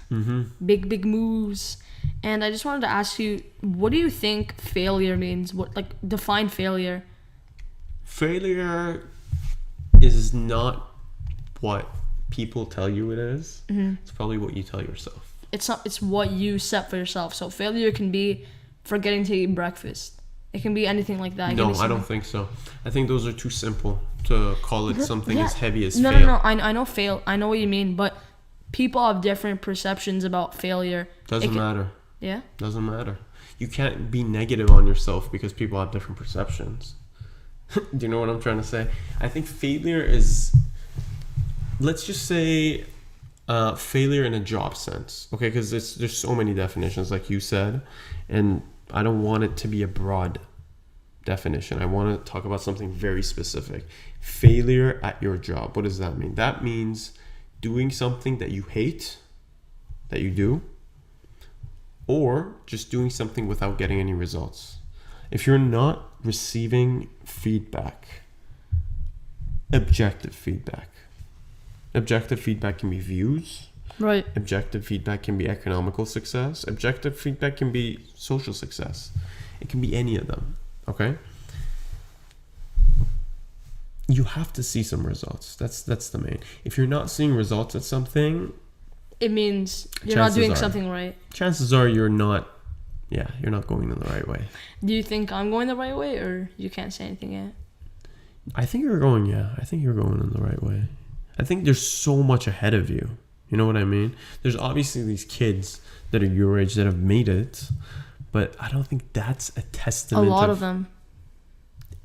Big moves. And I just wanted to ask you, what do you think failure means? What, like, define failure. Failure is not what people tell you it is. It's probably what you tell yourself. It's what you set for yourself. So failure can be forgetting to eat breakfast. It can be anything like that. No, I don't think so. I think those are too simple to call it something as heavy as fail. No. I know fail. I know what you mean, but people have different perceptions about failure. Doesn't matter. Yeah? Doesn't matter. You can't be negative on yourself because people have different perceptions. Do you know what I'm trying to say? I think failure is, let's just say, failure in a job sense, okay? Because there's so many definitions, like you said, and I don't want it to be a broad definition. I want to talk about something very specific. Failure at your job. What does that mean? That means doing something that you hate, that you do, or just doing something without getting any results. If you're not receiving feedback, objective feedback can be views. Right. Objective feedback can be economical success. Objective feedback can be social success. It can be any of them. Okay? You have to see some results. That's the main. If you're not seeing results at something, it means you're not doing something right. Chances are you're not going in the right way. Do you think I'm going the right way, or you can't say anything yet? I think you're going in the right way. I think there's so much ahead of you. You know what I mean? There's obviously these kids that are your age that have made it, but I don't think that's a testament. A lot of them.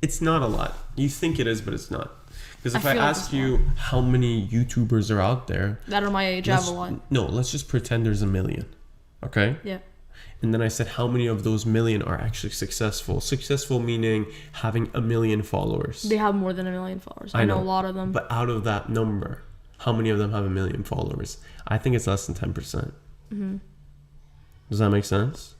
It's not a lot. You think it is, but it's not. Because if I like ask you how many YouTubers are out there that are my age, I have a lot. No, let's just pretend there's 1 million. Okay? Yeah. And then I said, how many of those 1 million are actually successful? Successful meaning having 1 million followers. They have more than 1 million followers. I know a lot of them. But out of that number, how many of them have 1 million followers? I think it's less than 10%. Mm-hmm. Does that make sense?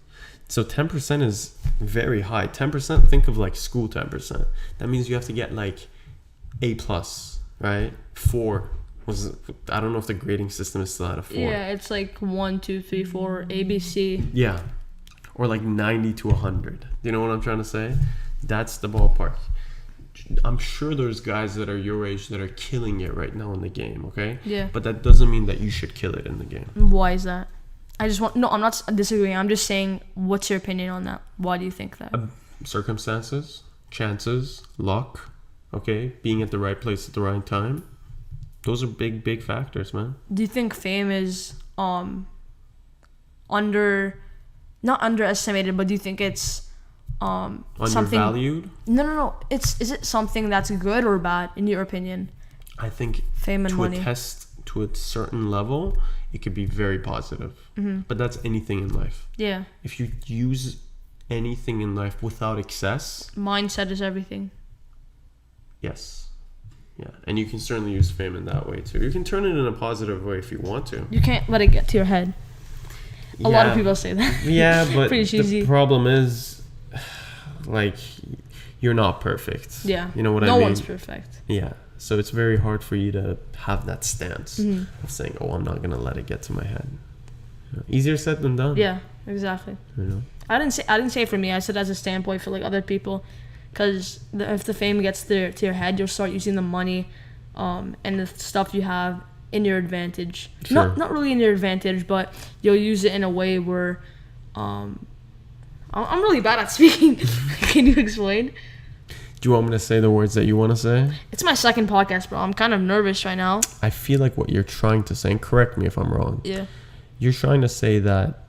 So 10% is very high. 10%, think of like school 10%. That means you have to get like A+, right? 4. I don't know if the grading system is still at a 4. Yeah, it's like 1, 2, 3, 4, ABC. Yeah. Or like 90 to 100. Do you know what I'm trying to say? That's the ballpark. I'm sure there's guys that are your age that are killing it right now in the game, okay? Yeah. But that doesn't mean that you should kill it in the game. Why is that? I'm not disagreeing. I'm just saying, what's your opinion on that? Why do you think that? Circumstances, chances, luck, okay? Being at the right place at the right time. Those are big, big factors, man. Do you think fame is not underestimated, but do you think it's undervalued? No. Is it something that's good or bad in your opinion? I think fame and money. To a certain level, it could be very positive. Mm-hmm. But that's anything in life. Yeah. If you use anything in life without excess, mindset is everything. Yes. Yeah, and you can certainly use fame in that way too. You can turn it in a positive way if you want to. You can't let it get to your head. A lot of people say that. Yeah, but pretty cheesy. The problem is, like, you're not perfect. Yeah. You know what I mean? No one's perfect. Yeah. So it's very hard for you to have that stance of saying, "Oh, I'm not gonna let it get to my head." You know, easier said than done. Yeah, exactly. You know. I didn't say it for me. I said as a standpoint for like other people. Because if the fame gets to your head, you'll start using the money and the stuff you have in your advantage. Sure. Not really in your advantage, but you'll use it in a way where I'm really bad at speaking. Can you explain? Do you want me to say the words that you want to say? It's my second podcast, bro. I'm kind of nervous right now. I feel like what you're trying to say, and correct me if I'm wrong. Yeah. You're trying to say that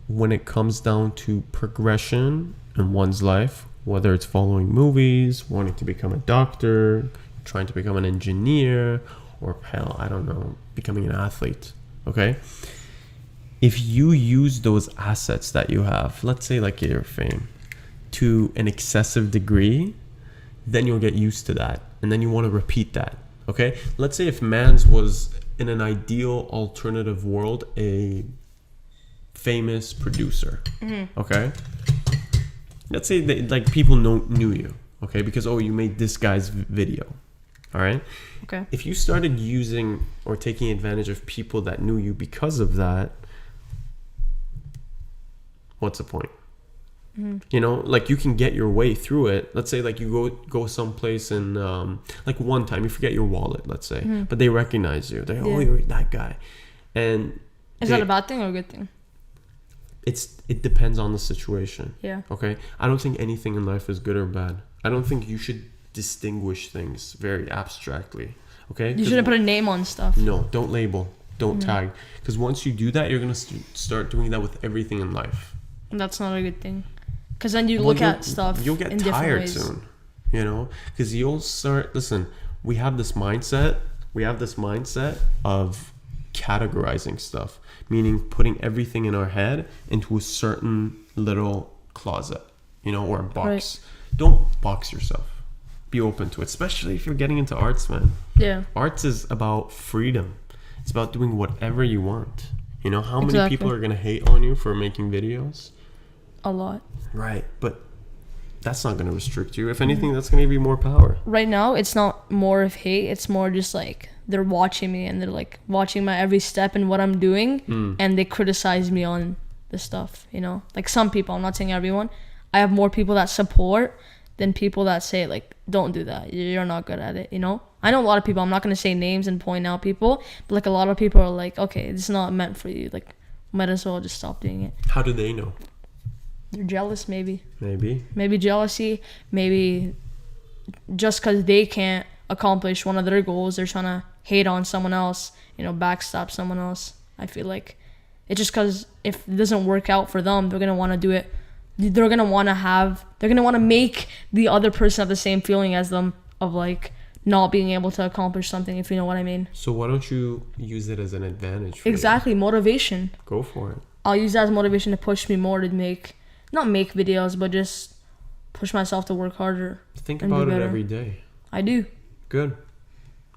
when it comes down to progression in one's life, whether it's following movies, wanting to become a doctor, trying to become an engineer, or hell, I don't know, becoming an athlete, okay? If you use those assets that you have, let's say like your fame, to an excessive degree, then you'll get used to that. And then you want to repeat that, okay? Let's say if Mans was, in an ideal alternative world, a famous producer, okay? Let's say that, like, people knew you, okay? Because, oh, you made this guy's video, all right? Okay. If you started using or taking advantage of people that knew you because of that, what's the point? You know, like, you can get your way through it. Let's say, like, you go someplace and, like, one time you forget your wallet, let's say, but they recognize you. They're, oh, you're that guy. And is that a bad thing or a good thing? It depends on the situation. Yeah. Okay? I don't think anything in life is good or bad. I don't think you should distinguish things very abstractly. Okay? You shouldn't put a name on stuff. No, don't label. Don't tag. Because once you do that, you're going to start doing that with everything in life. And that's not a good thing. Because then you look at stuff you'll get in different tired ways. soon. you know, because you'll start, listen, we have this mindset of categorizing stuff, meaning putting everything in our head into a certain little closet, you know, or a box. Right. Don't box yourself. Be open to it, especially if you're getting into arts, man. Yeah. Arts is about freedom. It's about doing whatever you want. You know, how many Exactly. people are going to hate on you for making videos? A lot. Right. But that's not going to restrict you. If anything, that's going to give you more power. Right now, it's not more of hate. It's more just like they're watching me and they're like watching my every step and what I'm doing. And they criticize me on the stuff, you know? Like some people, I'm not saying everyone. I have more people that support than people that say, like, don't do that. You're not good at it, you know? I know a lot of people, I'm not going to say names and point out people, but, like, a lot of people are like, okay, it's not meant for you. Like, might as well just stop doing it. How do they know? They're jealous, maybe. Maybe Jealousy. Maybe just because they can't accomplish one of their goals, they're trying to hate on someone else, you know, backstab someone else. I feel like it's just because if it doesn't work out for them, they're going to want to do it. They're going to want to make the other person have the same feeling as them of, like, not being able to accomplish something, if you know what I mean. So why don't you use it as an advantage for Exactly. you? Motivation. Go for it. I'll use that as motivation to push me more to not make videos, but just push myself to work harder. Think and do about it better. every day. I do. Good.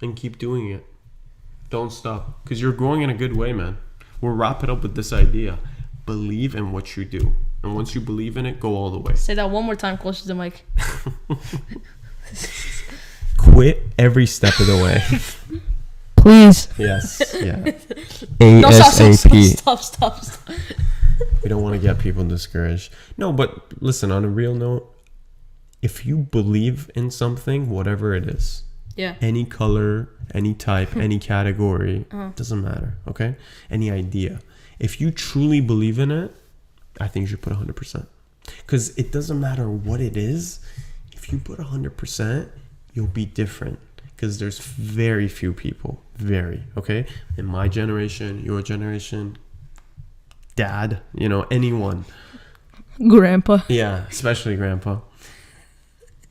And keep doing it. Don't stop. Because you're growing in a good way, man. We'll wrap it up with this idea. Believe in what you do. And once you believe in it, go all the way. Say that one more time closer to the mic. Quit every step of the way. Please. Yes. Yeah. No, ASAP. Stop. We don't want to get people discouraged. No, but listen, on a real note, if you believe in something, whatever it is, Yeah. any color, any type, any category, doesn't matter, okay? Any idea. If you truly believe in it, I think you should put 100%. Because it doesn't matter what it is. If you put 100%, you'll be different. Because there's very few people, okay? In my generation, your generation, dad, you know, anyone. Grandpa. Yeah, especially grandpa.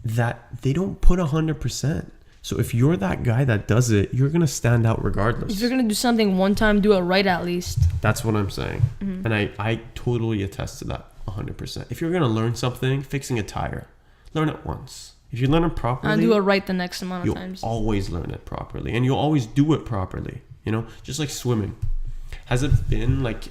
That they don't put 100%. So if you're that guy that does it, you're going to stand out regardless. If you're going to do something one time, do it right at least. That's what I'm saying. And I totally attest to that 100%. If you're going to learn something, fixing a tire, learn it once. If you learn it properly, And do it right the next amount of you'll times. always learn it properly. And you'll always do it properly. You know, just like swimming. Has it been like,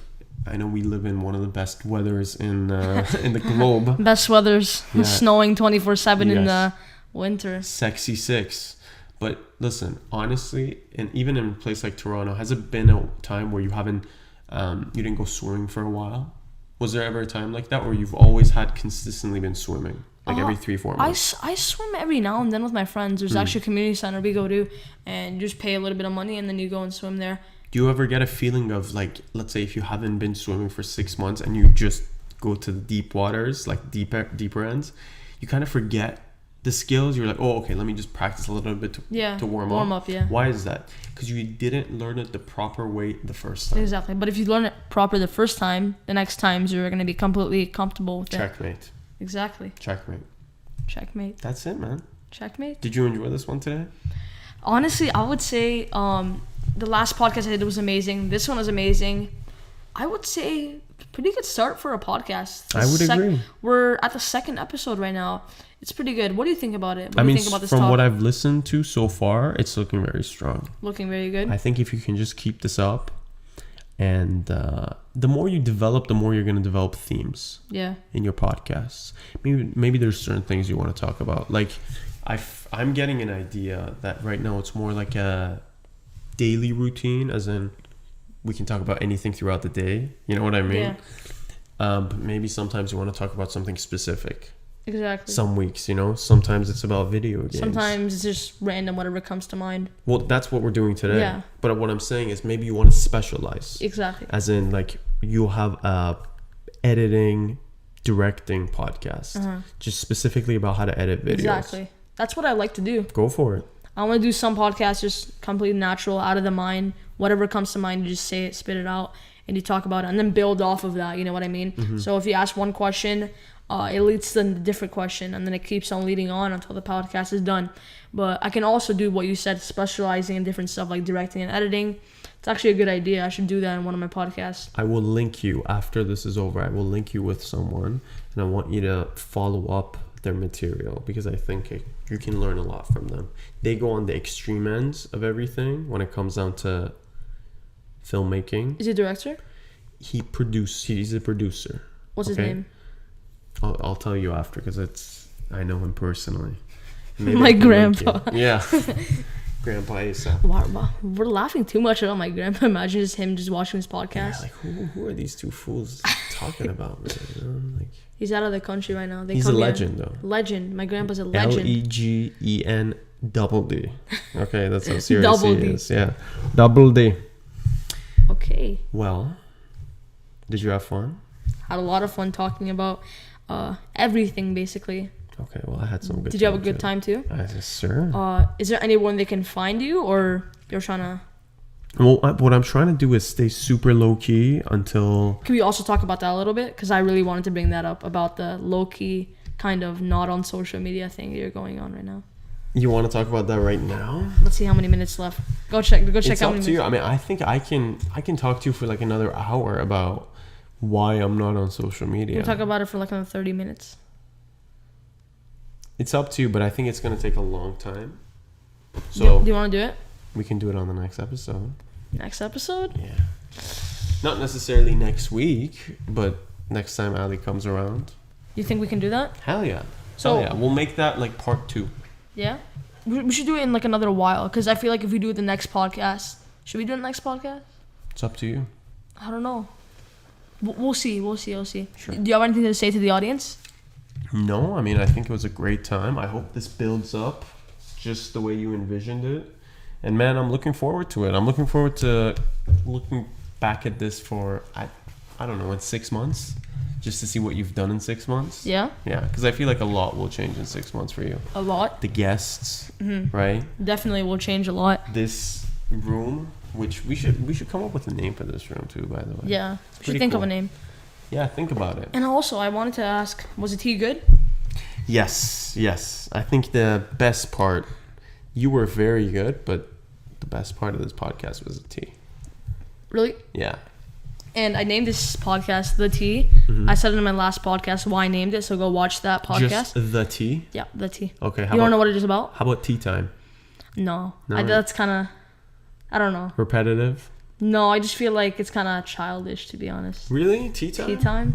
I know we live in one of the best weathers in the globe. Best weather's Yeah. snowing 24/7 in Yes. the winter. Sexy 6. But listen, honestly, and even in a place like Toronto, has it been a time where you haven't, you didn't go swimming for a while? Was there ever a time like that where you've always had consistently been swimming? Like every 3-4 months? I swim every now and then with my friends. There's actually a community center we go to, and you just pay a little bit of money and then you go and swim there. Do you ever get a feeling of, like, let's say if you haven't been swimming for 6 months and you just go to the deep waters, like deeper ends, you kind of forget the skills? You're like, oh, okay, let me just practice a little bit to warm up. Yeah. Why is that? Because you didn't learn it the proper way the first time. Exactly. But if you learn it proper the first time, the next times you're going to be completely comfortable with it. Checkmate. Exactly. Checkmate. That's it, man. Checkmate. Did you enjoy this one today? Honestly, I would say the last podcast I did was amazing. This one was amazing. I would say pretty good start for a podcast. I would agree. We're at the 2nd episode right now. It's pretty good. What do you think about it? What do you think about this from talk? what I've listened to so far, it's looking very strong. Looking very good. I think if you can just keep this up, and the more you develop, the more you're going to develop themes in your podcasts. Maybe there's certain things you want to talk about. Like, I'm getting an idea that right now it's more like a daily routine, as in we can talk about anything throughout the day. You know what I mean? Yeah. But maybe sometimes you want to talk about something specific. Exactly. Some weeks, you know, sometimes it's about video games. Sometimes it's just random, whatever comes to mind. Well, that's what we're doing today. Yeah. But what I'm saying is maybe you want to specialize. Exactly. As in, like, you'll have a editing, directing podcast. Just specifically about how to edit videos. Exactly. That's what I like to do. Go for it. I want to do some podcasts just completely natural, out of the mind. Whatever comes to mind, you just say it, spit it out, and you talk about it, and then build off of that. You know what I mean? So if you ask one question, it leads to a different question, and then it keeps on leading on until the podcast is done. But I can also do what you said, specializing in different stuff like directing and editing. It's actually a good idea. I should do that in one of my podcasts. I will link you after this is over. I will link you with someone, and I want you to follow up their material because I think you can learn a lot from them. They go on the extreme ends of everything when it comes down to filmmaking. Is he a director? He's a producer. What's his name? I'll tell you after because I know him personally. My grandpa. Yeah. Grandpa Asa. Wow, we're laughing too much about my grandpa. Imagine just him just watching his podcast. Yeah, like who are these two fools talking about, man? You know, like, he's out of the country right now. He's a legend, though. Legend. My grandpa's a legend. LEGEN double D. Okay, that's how serious Double he D. is. Yeah, double D. Okay. Well, did you have fun? Had a lot of fun talking about everything, basically. Okay, well, I had some good. Did you have a good time too? Yes, sir. Is there anyone they can find you, or you're trying to? Well, what I'm trying to do is stay super low key until. Can we also talk about that a little bit? Because I really wanted to bring that up about the low key kind of not on social media thing that you're going on right now. You want to talk about that right now? Let's see how many minutes left. Go check. It's how up many to you. minutes. I mean, I think I can talk to you for like another hour about why I'm not on social media. We'll talk about it for like another 30 minutes. It's up to you, but I think it's going to take a long time. So Do you want to do it? we can do it on the next episode. Next episode? Yeah. Not necessarily next week, but next time Ali comes around. You think we can do that? Hell yeah. So- Hell yeah. We'll make that like part 2. Yeah? We should do it in like another while, because I feel like if we do it the next podcast, should we do it next podcast? It's up to you. I don't know. We'll see. Sure. Do you have anything to say to the audience? No, I mean, I think it was a great time. I hope this builds up just the way you envisioned it. And man, I'm looking forward to it. I'm looking forward to looking back at this for, I don't know, in 6 months. Just to see what you've done in 6 months. Yeah? Yeah, because I feel like a lot will change in 6 months for you. A lot? The guests, right? Definitely will change a lot. This room, which we should come up with a name for this room too, by the way. Yeah. We should pretty think of cool. a name. Yeah, think about it. And also, I wanted to ask, was the tea good? Yes. I think the best part, you were very good, but the best part of this podcast was the tea. Really? Yeah. And I named this podcast The Tea. I said it in my last podcast why I named it, so go watch that podcast. Just the tea? Yeah, The Tea. Okay. You want to know what it is about? How about tea time? No. No. That's kind of, I don't know. Repetitive? No, I just feel like it's kind of childish, to be honest. Really? Tea time? Tea time?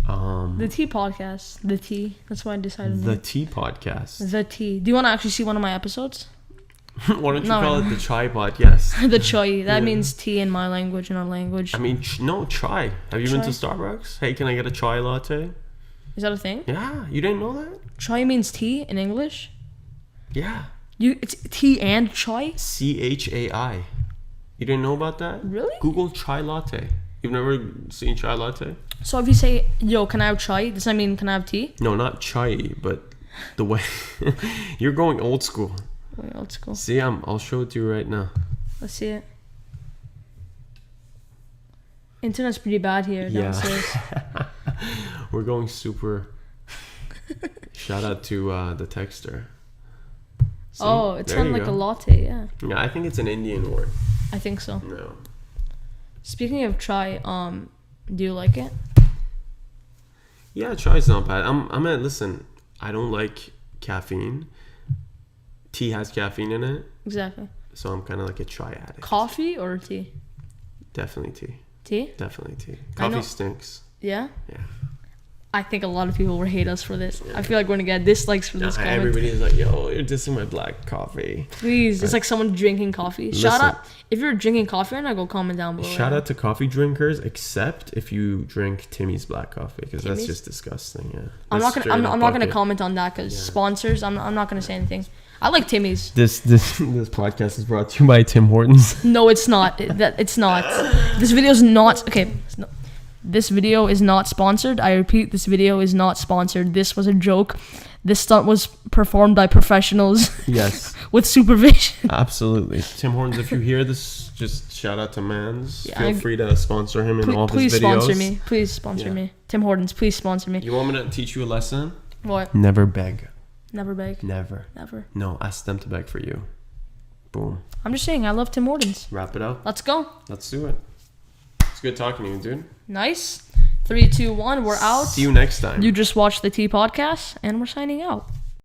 The Tea podcast. The Tea. That's why I decided. The tea podcast. The Tea. Do you want to actually see one of my episodes? Why don't you No. call it the chai podcast? The choi. That Yeah. means tea in my language, in our language. I mean, no, chai. Have you been to Chai? Starbucks? Hey, can I get a chai latte? Is that a thing? Yeah, you didn't know that? Choi means tea in English. Yeah. It's tea and choi. CHAI. You didn't know about that? Really? Google chai latte. You've never seen chai latte? So if you say, "Yo, can I have chai?" Does that mean can I have tea? No, not chai, but the way you're going old school. Wait, old school. See, I'll show it to you right now. Let's see it. Internet's pretty bad here downstairs. We're going super. Shout out to the texter. See? Oh, it's There kind you of like go. a latte, yeah. Yeah, I think it's an Indian word. I think so. No. Speaking of chai, do you like it? Yeah, chai's not bad. I'm at listen. I don't like caffeine. Tea has caffeine in it, Exactly. so I'm kind of like a chai addict. Coffee or tea? Definitely tea. Tea? Definitely tea. I know- Coffee stinks. Yeah? Yeah. I think a lot of people will hate us for this. I feel like we're gonna get dislikes for this comment. Everybody's like, yo, you're dissing my black coffee. Please, it's like someone drinking coffee. Shout Listen. out if you're drinking coffee right now, go comment down below. Shout out to coffee drinkers, except if you drink Timmy's black coffee, because that's Timmy's? just disgusting. Yeah. I'm not That's gonna. I'm straight up not gonna bucket. comment on that because sponsors. I'm not gonna say anything. I like Timmy's. This podcast is brought to you by Tim Hortons. No, it's not. It's not. This video's not. Okay. This video is not sponsored. I repeat, this video is not sponsored. This was a joke. This stunt was performed by professionals Yes, with supervision. absolutely. Tim Hortons, if you hear this, just shout out to Mans. Yeah, Feel free to sponsor him in all of his videos. Please sponsor me. Please sponsor me. Tim Hortons, please sponsor me. You want me to teach you a lesson? What? Never beg. Never beg. Never. No, ask them to beg for you. Boom. I'm just saying, I love Tim Hortons. Wrap it up. Let's go. Let's do it. It's good talking to you, dude. Nice. 3, 2, 1. We're out. See you next time. You just watched the T podcast, and we're signing out.